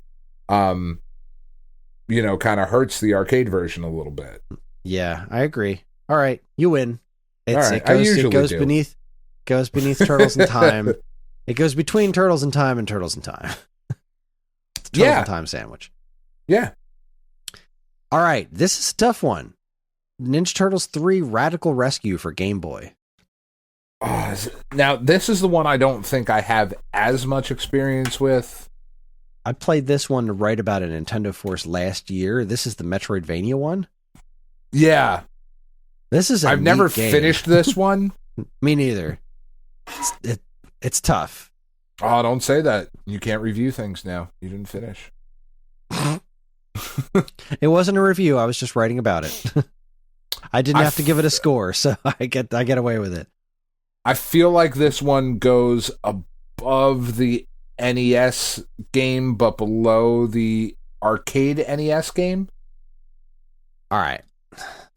kind of hurts the arcade version a little bit. Yeah, I agree. All right, you win. It goes beneath Turtles in Time. It goes between Turtles in Time and Turtles in Time. It's a Turtles in Time sandwich. Yeah. All right, this is a tough one. Ninja Turtles 3 Radical Rescue for Game Boy. Now, this is the one I don't think I have as much experience with. I played this one to write about a Nintendo Force last year. This is the Metroidvania one. Yeah. This is I've never finished this one. Me neither. It's tough. Oh, don't say that. You can't review things now. You didn't finish. It wasn't a review. I was just writing about it. I didn't have to give it a score, so I get away with it. I feel like this one goes above the NES game, but below the arcade NES game. All right.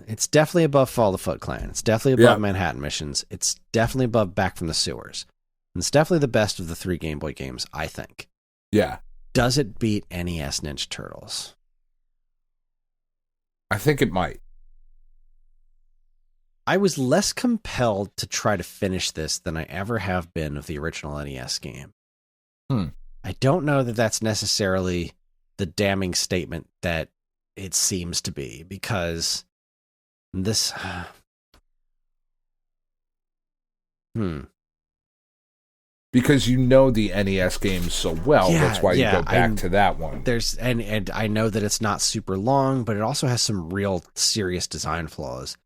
It's definitely above Fall of the Foot Clan. It's definitely above Manhattan Missions. It's definitely above Back from the Sewers. And it's definitely the best of the 3 Game Boy games, I think. Yeah. Does it beat NES Ninja Turtles? I think it might. I was less compelled to try to finish this than I ever have been of the original NES game. I don't know that that's necessarily the damning statement that it seems to be, because this... Because you know the NES games so well, that's why you go back to that one. And I know that it's not super long, but it also has some real serious design flaws.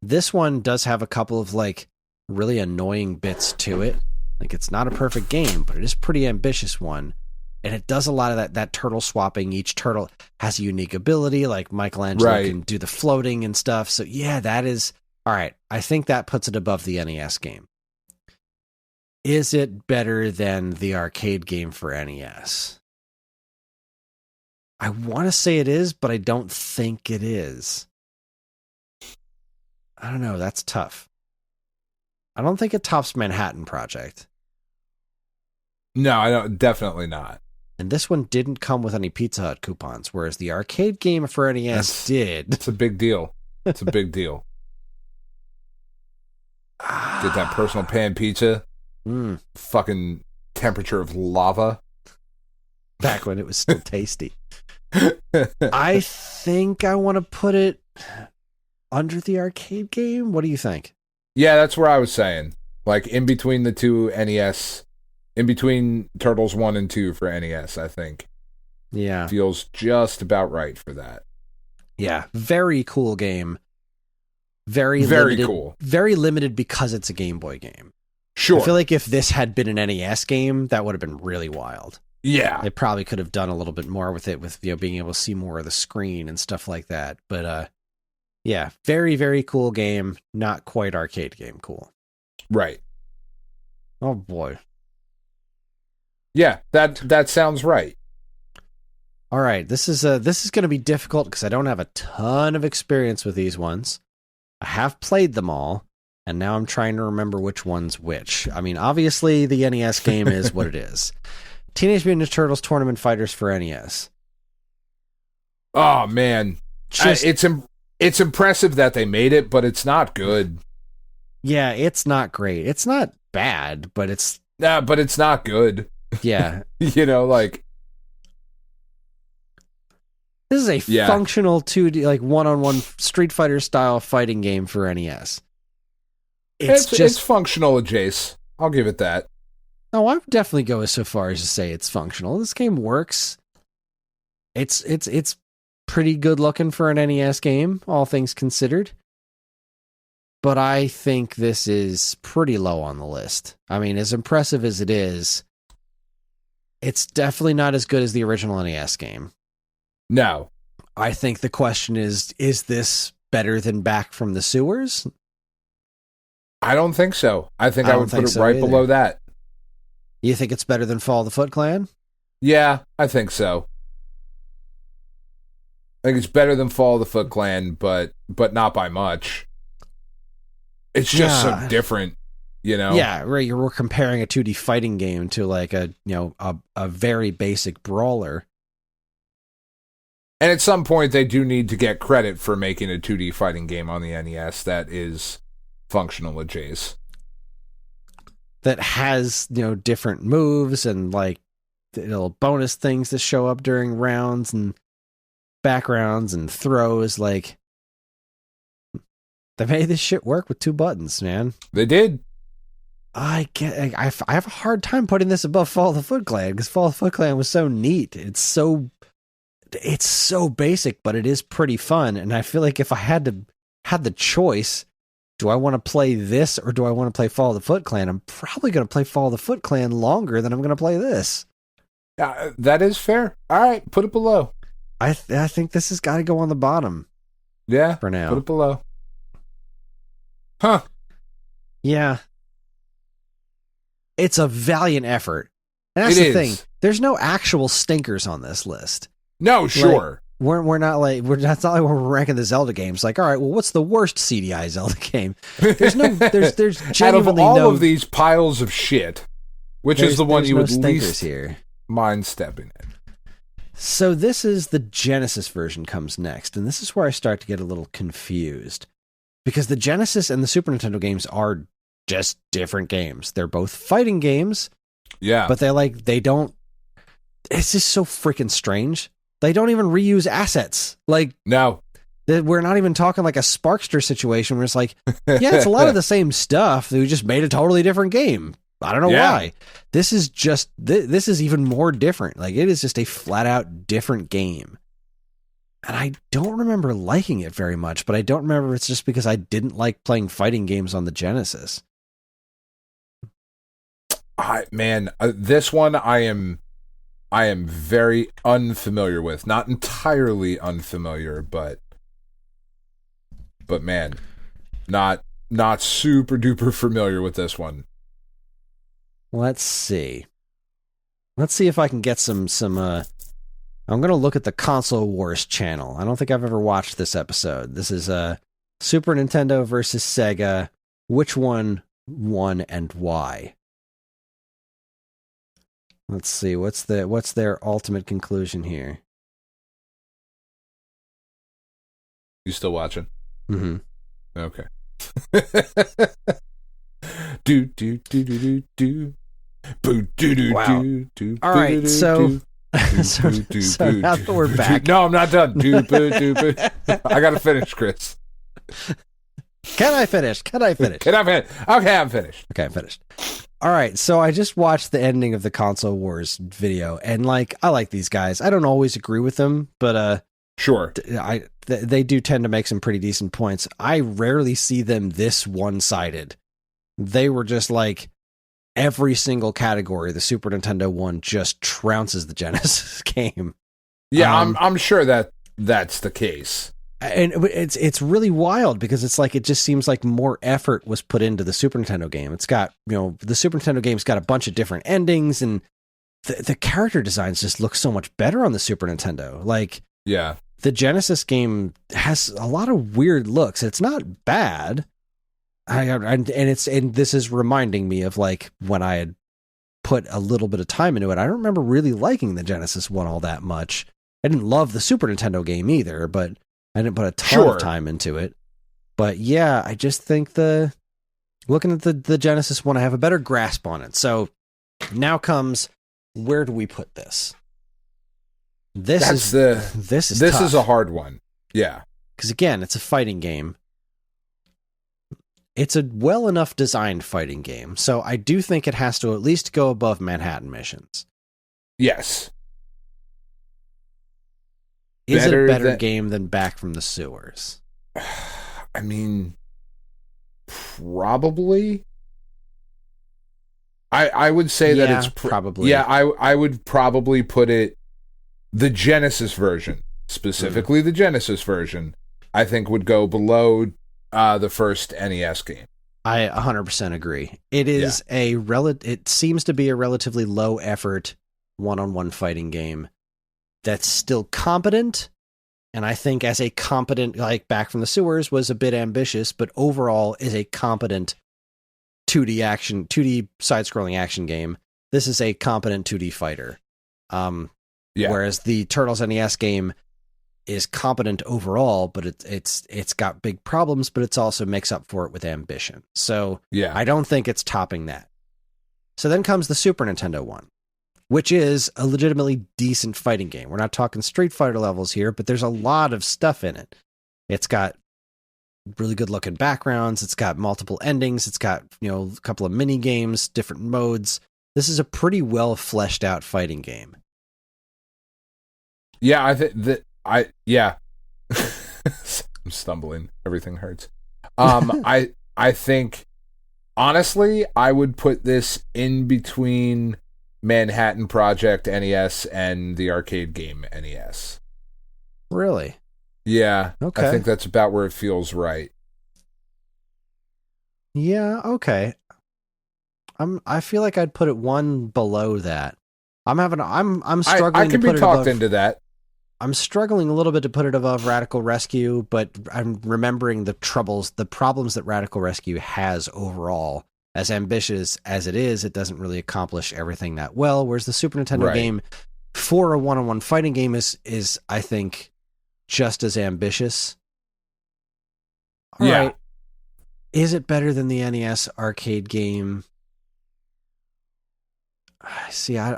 This one does have a couple of like really annoying bits to it. Like, it's not a perfect game, but it is a pretty ambitious one. And it does a lot of that turtle swapping. Each turtle has a unique ability, like Michelangelo can do the floating and stuff. So yeah, that is all right. I think that puts it above the NES game. Is it better than the arcade game for NES? I want to say it is, but I don't think it is. I don't know. That's tough. I don't think it tops Manhattan Project. No, I don't. Definitely not. And this one didn't come with any Pizza Hut coupons, whereas the arcade game for NES did. It's a big deal. It's a big deal. Get that personal pan pizza. Fucking temperature of lava. Back when it was still tasty. I think I want to put it under the arcade game. What do you think? Yeah, that's where I was saying. Like, in between the two NES, in between Turtles 1 and 2 for NES, I think. Yeah. Feels just about right for that. Yeah. Very cool game. Very limited, cool. Very limited because it's a Game Boy game. Sure. I feel like if this had been an NES game, that would have been really wild. Yeah. They probably could have done a little bit more with it, with being able to see more of the screen and stuff like that. But yeah, very, very cool game. Not quite arcade game cool. Right. Oh boy. Yeah, that sounds right. All right, this is going to be difficult because I don't have a ton of experience with these ones. I have played them all, and now I'm trying to remember which one's which. I mean, obviously the NES game is what it is. Teenage Mutant Ninja Turtles Tournament Fighters for NES. Oh man, it's impressive that they made it, but it's not good. Yeah, it's not great. It's not bad, but it's but it's not good. Yeah. You know, like, this is a functional 2D, like, one-on-one Street Fighter style fighting game for NES. It's functional, Jace. I'll give it that. Oh, I would definitely go so far as to say it's functional. This game works. It's pretty good looking for an NES game, all things considered. But I think this is pretty low on the list. I mean, as impressive as it is, it's definitely not as good as the original NES game. No. I think the question is this better than Back from the Sewers? I don't think so. I think I would put it right below that. You think it's better than Fall of the Foot Clan? Yeah, I think so. I think it's better than Fall of the Foot Clan, but not by much. It's just so different, you know? Yeah, right. We're comparing a 2D fighting game to like a very basic brawler. And at some point, they do need to get credit for making a 2D fighting game on the NES that is functional with Jace. That has, different moves and like little bonus things that show up during rounds and backgrounds and throws. Like, they made this shit work with 2 buttons, man. They did. I have a hard time putting this above Fall of the Foot Clan because Fall of the Foot Clan was so neat. It's so basic, but it is pretty fun. And I feel like if I had the choice, do I want to play this or do I want to play Fall of the Foot Clan? I'm probably going to play Fall of the Foot Clan longer than I'm going to play this. That is fair. All right, put it below. I think this has got to go on the bottom. Yeah, for now. Put it below. Huh. Yeah. it's a valiant effort. And that's the thing. There's no actual stinkers on this list. No, sure. Like, we're not like that's not like we're ranking the Zelda games. Like, all right, well, what's the worst CDI Zelda game? There's genuinely out of all of these piles of shit, which is the one you would least here. Mind stepping in. So this is the Genesis version comes next, and this is where I start to get a little confused. Because the Genesis and the Super Nintendo games are just different games. They're both fighting games. Yeah. But they don't... It's just so freaking strange. They don't even reuse assets. Like... No. We're not even talking like a Sparkster situation where it's like, yeah, it's a lot of the same stuff. We just made a totally different game. I don't know why. This is just... This is even more different. Like, it is just a flat-out different game. And I don't remember liking it very much, but I don't remember if it's just because I didn't like playing fighting games on the Genesis. This one I am very unfamiliar with. Not entirely unfamiliar, but man, not super duper familiar with this one. Let's see. Let's see if I can get some I'm going to look at the Console Wars channel. I don't think I've ever watched this episode. This is Super Nintendo versus Sega. Which one won and why? Let's see. What's their ultimate conclusion here? You still watching? Mm-hmm. Okay. do do do do do do do do. Wow. All right, so so now that we're back. No, I'm not done. I gotta finish, Chris. Can I finish? Okay, I'm finished. Okay, I'm finished. All right, so I just watched the ending of the Console Wars video, and like, I like these guys. I don't always agree with them, but sure, they do tend to make some pretty decent points. I rarely see them this one-sided. They were just like, every single category the Super Nintendo one just trounces the Genesis game. Yeah, I'm sure that's the case. And it's really wild because it's like, it just seems like more effort was put into the Super Nintendo game. It's got, the Super Nintendo game's got a bunch of different endings, and the character designs just look so much better on the Super Nintendo. Like, yeah, the Genesis game has a lot of weird looks. It's not bad. And this is reminding me of like when I had put a little bit of time into it. I don't remember really liking the Genesis one all that much. I didn't love the Super Nintendo game either, but I didn't put a ton of time into it. But yeah, I just think looking at the Genesis one, I have a better grasp on it. So now comes, where do we put this? This is a hard one. Yeah. Because again, it's a fighting game. It's a well enough designed fighting game, so I do think it has to at least go above Manhattan Missions. Yes. Is it a better game than Back from the Sewers? I mean, probably. I would say that it's probably. Yeah, I would probably put it, the Genesis version, specifically the Genesis version, I think would go below the first NES game. I 100% agree. It is it seems to be a relatively low effort one-on-one fighting game that's still competent, and I think as a competent, like Back from the Sewers was a bit ambitious, but overall is a competent 2D side-scrolling action game. This is a competent 2D fighter. Whereas the Turtles NES game is competent overall, but it's got big problems, but it's also makes up for it with ambition. So I don't think it's topping that. So then comes the Super Nintendo one, which is a legitimately decent fighting game. We're not talking Street Fighter levels here, but there's a lot of stuff in it. It's got really good looking backgrounds. It's got multiple endings. It's got, a couple of mini games, different modes. This is a pretty well fleshed out fighting game. Yeah, I think that I'm stumbling. Everything hurts. I think, honestly, I would put this in between Manhattan Project NES and the arcade game NES. Really? Yeah. Okay. I think that's about where it feels right. Yeah, okay. I feel like I'd put it one below that. I'm struggling I can to put be it talked above, into that. I'm struggling a little bit to put it above Radical Rescue, but I'm remembering the problems that Radical Rescue has overall. As ambitious as it is, it doesn't really accomplish everything that well, whereas the Super Nintendo game for a one-on-one fighting game is I think just as ambitious. All right. Is it better than the NES arcade game? See, I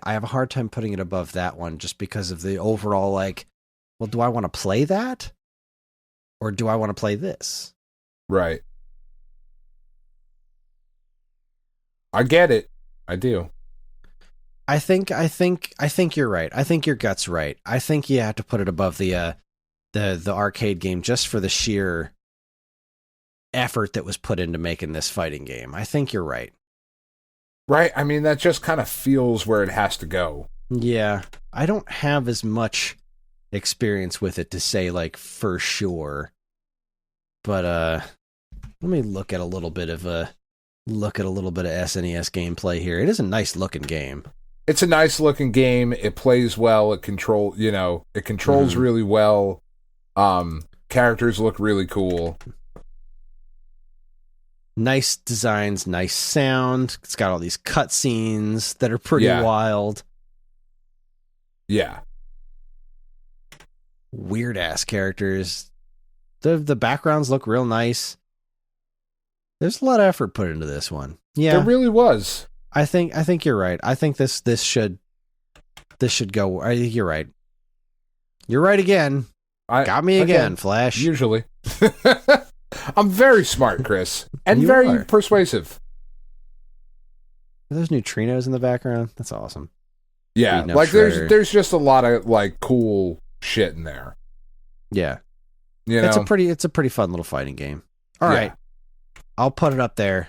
have a hard time putting it above that one just because of the overall, like, well, do I want to play that? Or do I want to play this? Right. I get it. I do. I think you're right. I think your gut's right. I think you have to put it above the arcade game just for the sheer effort that was put into making this fighting game. I think you're right. Right? I mean, that just kind of feels where it has to go. Yeah. I don't have as much experience with it to say, like, for sure. But let me look at a little bit of SNES gameplay here. It is a nice looking game. It's a nice looking game. It plays well. It controls really well. Characters look really cool. Nice designs, nice sound. It's got all these cutscenes that are pretty wild. Yeah. Weird ass characters. The backgrounds look real nice. There's a lot of effort put into this one. Yeah. There really was. I think you're right. I think this should go. I think you're right. You're right again. Got me again, Flash. Usually. I'm very smart, Chris, and You very are. persuasive. Are those neutrinos in the background? That's awesome. Yeah, Beating up like Shredder. there's just a lot of like cool shit in there. Yeah. You know, It's a pretty fun little fighting game. All right. I'll put it up there.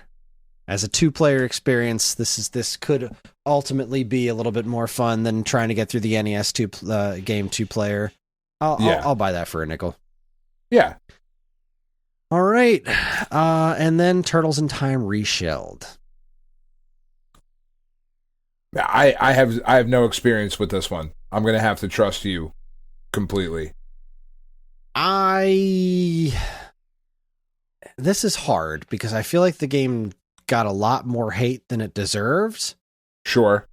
As a 2-player experience, this could ultimately be a little bit more fun than trying to get through the NES game 2-player. I'll buy that for a nickel. Yeah. All right. And then Turtles in Time Reshelled. I have no experience with this one. I'm gonna have to trust you completely. This is hard because I feel like the game got a lot more hate than it deserves. Sure.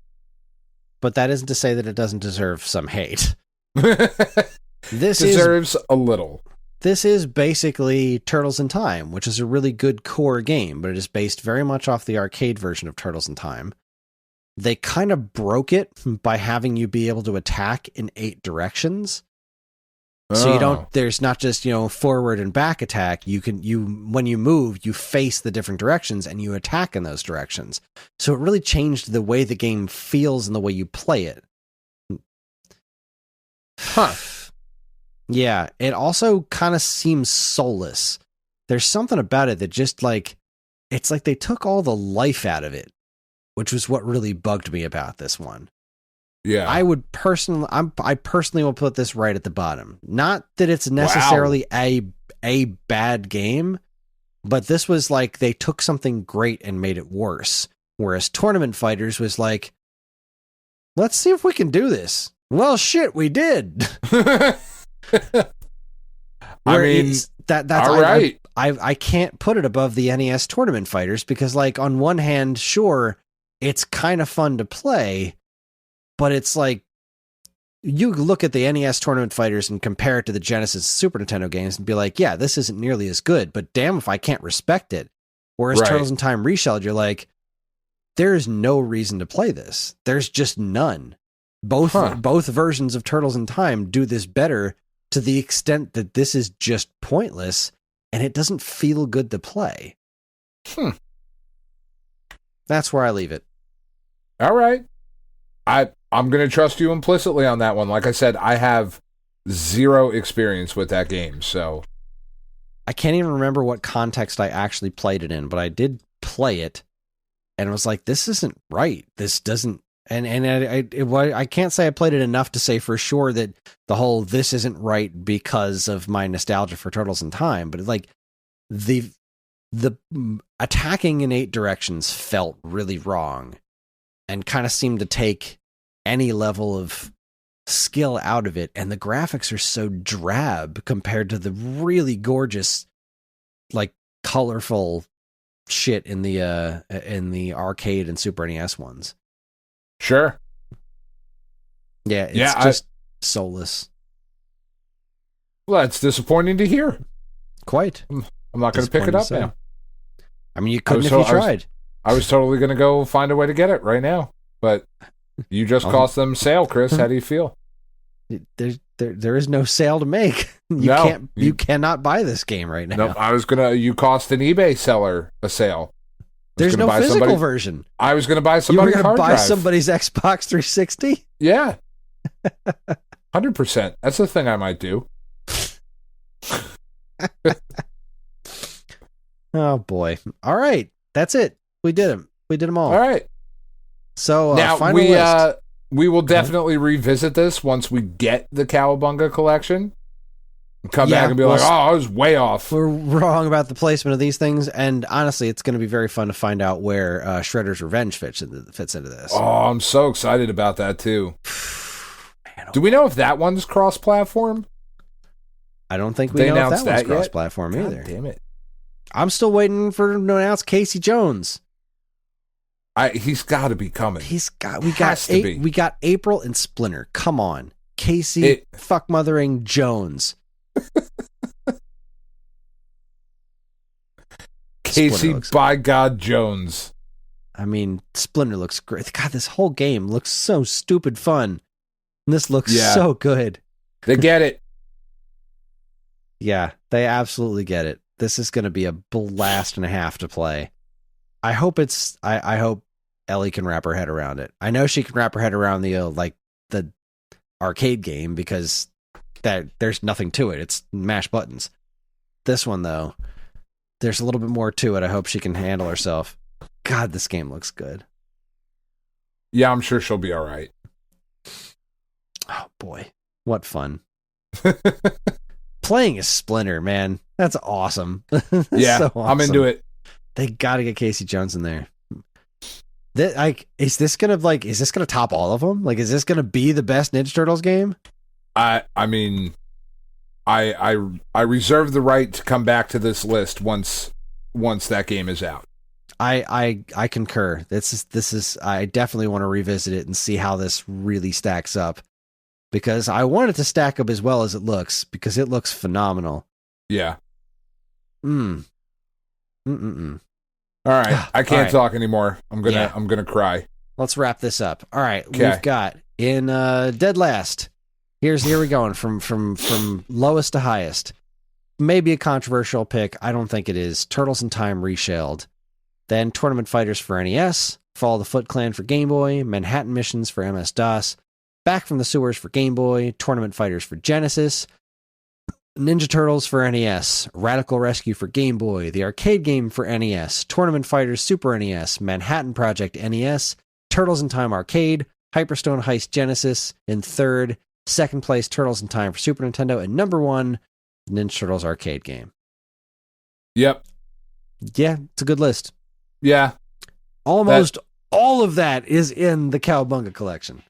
But that isn't to say that it doesn't deserve some hate. This deserves a little. This is basically Turtles in Time, which is a really good core game, but it is based very much off the arcade version of Turtles in Time. They kind of broke it by having you be able to attack in 8 directions. So there's not just, forward and back attack. When you move, you face the different directions and you attack in those directions. So it really changed the way the game feels and the way you play it. Huh. Yeah, it also kind of seems soulless. There's something about it that just it's like they took all the life out of it, which was what really bugged me about this one. Yeah. I personally will put this right at the bottom. Not that it's necessarily a bad game, but this was like they took something great and made it worse. Whereas Tournament Fighters was like, let's see if we can do this. Well, shit, we did. I mean, that's all right. I can't put it above the NES Tournament Fighters because, on one hand, sure, it's kind of fun to play, but it's like you look at the NES Tournament Fighters and compare it to the Genesis Super Nintendo games and be like, yeah, this isn't nearly as good, but damn if I can't respect it. Whereas Turtles in Time Reshelled, you're like, there's no reason to play this. There's just none. Both versions of Turtles in Time do this better to the extent that this is just pointless and it doesn't feel good to play. That's where I leave it. All right. I'm going to trust you implicitly on that one. Like I said, I have 0 experience with that game, so I can't even remember what context I actually played it in, but I did play it and was like, this isn't right. This doesn't. I can't say I played it enough to say for sure that the whole this isn't right because of my nostalgia for Turtles in Time, but the the attacking in 8 directions felt really wrong and kind of seemed to take any level of skill out of it. And the graphics are so drab compared to the really gorgeous, like colorful shit in the arcade and Super NES ones. Sure. Yeah, it's just soulless. Well, that's disappointing to hear. Quite. I'm not going to pick it up now. I mean, you couldn't if you tried. I was totally going to go find a way to get it right now, but you just cost them sale, Chris. How do you feel? There is no sale to make. You cannot buy this game right now. No, you cost an eBay seller a sale. There's no physical version. I was going to buy somebody's hard drive. You were going to buy somebody's Xbox 360? Yeah. 100%. That's the thing I might do. Oh boy! All right, that's it. We did them. We did them all. All right. So now final list. We will definitely revisit this once we get the Cowabunga collection. And come back and be like, "Oh, I was way off. We're wrong about the placement of these things." And honestly, it's going to be very fun to find out where Shredder's Revenge fits into this. Oh, I'm so excited about that too. Man, do we know if that one's cross-platform? I don't think we know if that one's cross-platform either. Damn it. I'm still waiting for him to announce Casey Jones. He's got to be coming. We got April and Splinter. Come on. Casey fuckmothering Jones. Casey by God Jones. I mean, Splinter looks great. God, this whole game looks so stupid fun. And this looks so good. They get it. Yeah, they absolutely get it. This is going to be a blast and a half to play. I hope I hope Ellie can wrap her head around it. I know she can wrap her head around the arcade game because there's nothing to it. It's mash buttons. This one though, there's a little bit more to it. I hope she can handle herself. God, this game looks good. Yeah, I'm sure she'll be all right. Oh boy, what fun. Playing as Splinter, man. That's awesome. Yeah, so awesome. I'm into it. They got to get Casey Jones in there. Is this gonna top all of them? Like, is this gonna be the best Ninja Turtles game? I mean, I reserve the right to come back to this list once that game is out. I concur. This is I definitely want to revisit it and see how this really stacks up. Because I want it to stack up as well as it looks, because it looks phenomenal. Yeah. All right. I can't talk anymore. I'm gonna cry. Let's wrap this up. All right. Okay. We've got in dead last. Here we going from lowest to highest. Maybe a controversial pick. I don't think it is. Turtles in Time Reshelled. Then Tournament Fighters for NES. Fall of the Foot Clan for Game Boy. Manhattan Missions for MS-DOS. Back from the Sewers for Game Boy, Tournament Fighters for Genesis, Ninja Turtles for NES, Radical Rescue for Game Boy, the arcade game for NES, Tournament Fighters Super NES, Manhattan Project NES, Turtles in Time Arcade, Hyperstone Heist Genesis, in third, second place Turtles in Time for Super Nintendo, and number 1, Ninja Turtles arcade game. Yep. Yeah, it's a good list. Yeah. Almost all of that is in the Cowabunga collection.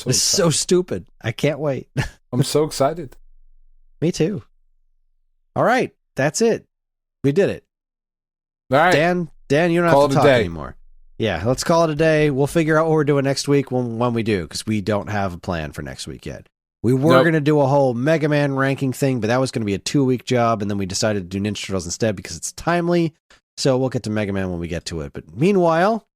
It's so stupid. I can't wait. I'm so excited. Me too. All right. That's it. We did it. All right. Dan, you don't have to talk anymore. Yeah, let's call it a day. We'll figure out what we're doing next week when we do, because we don't have a plan for next week yet. We were going to do a whole Mega Man ranking thing, but that was going to be a 2-week job, and then we decided to do Ninja Turtles instead because it's timely. So we'll get to Mega Man when we get to it. But meanwhile,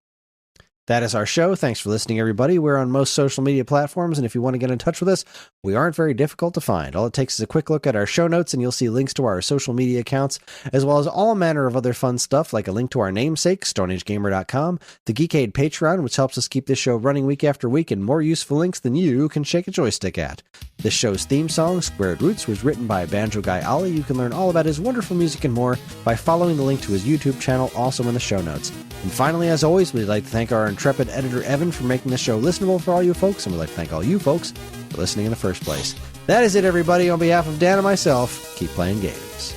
that is our show. Thanks for listening, everybody. We're on most social media platforms, and if you want to get in touch with us, we aren't very difficult to find. All it takes is a quick look at our show notes, and you'll see links to our social media accounts, as well as all manner of other fun stuff, like a link to our namesake, StoneAgeGamer.com, the Geekade Patreon, which helps us keep this show running week after week, and more useful links than you can shake a joystick at. This show's theme song, Squared Roots, was written by Banjo Guy Ollie. You can learn all about his wonderful music and more by following the link to his YouTube channel, also in the show notes. And finally, as always, we'd like to thank our intrepid editor, Evan, for making the show listenable for all you folks, and we'd like to thank all you folks for listening in the first place. That is it, everybody. On behalf of Dan and myself, keep playing games.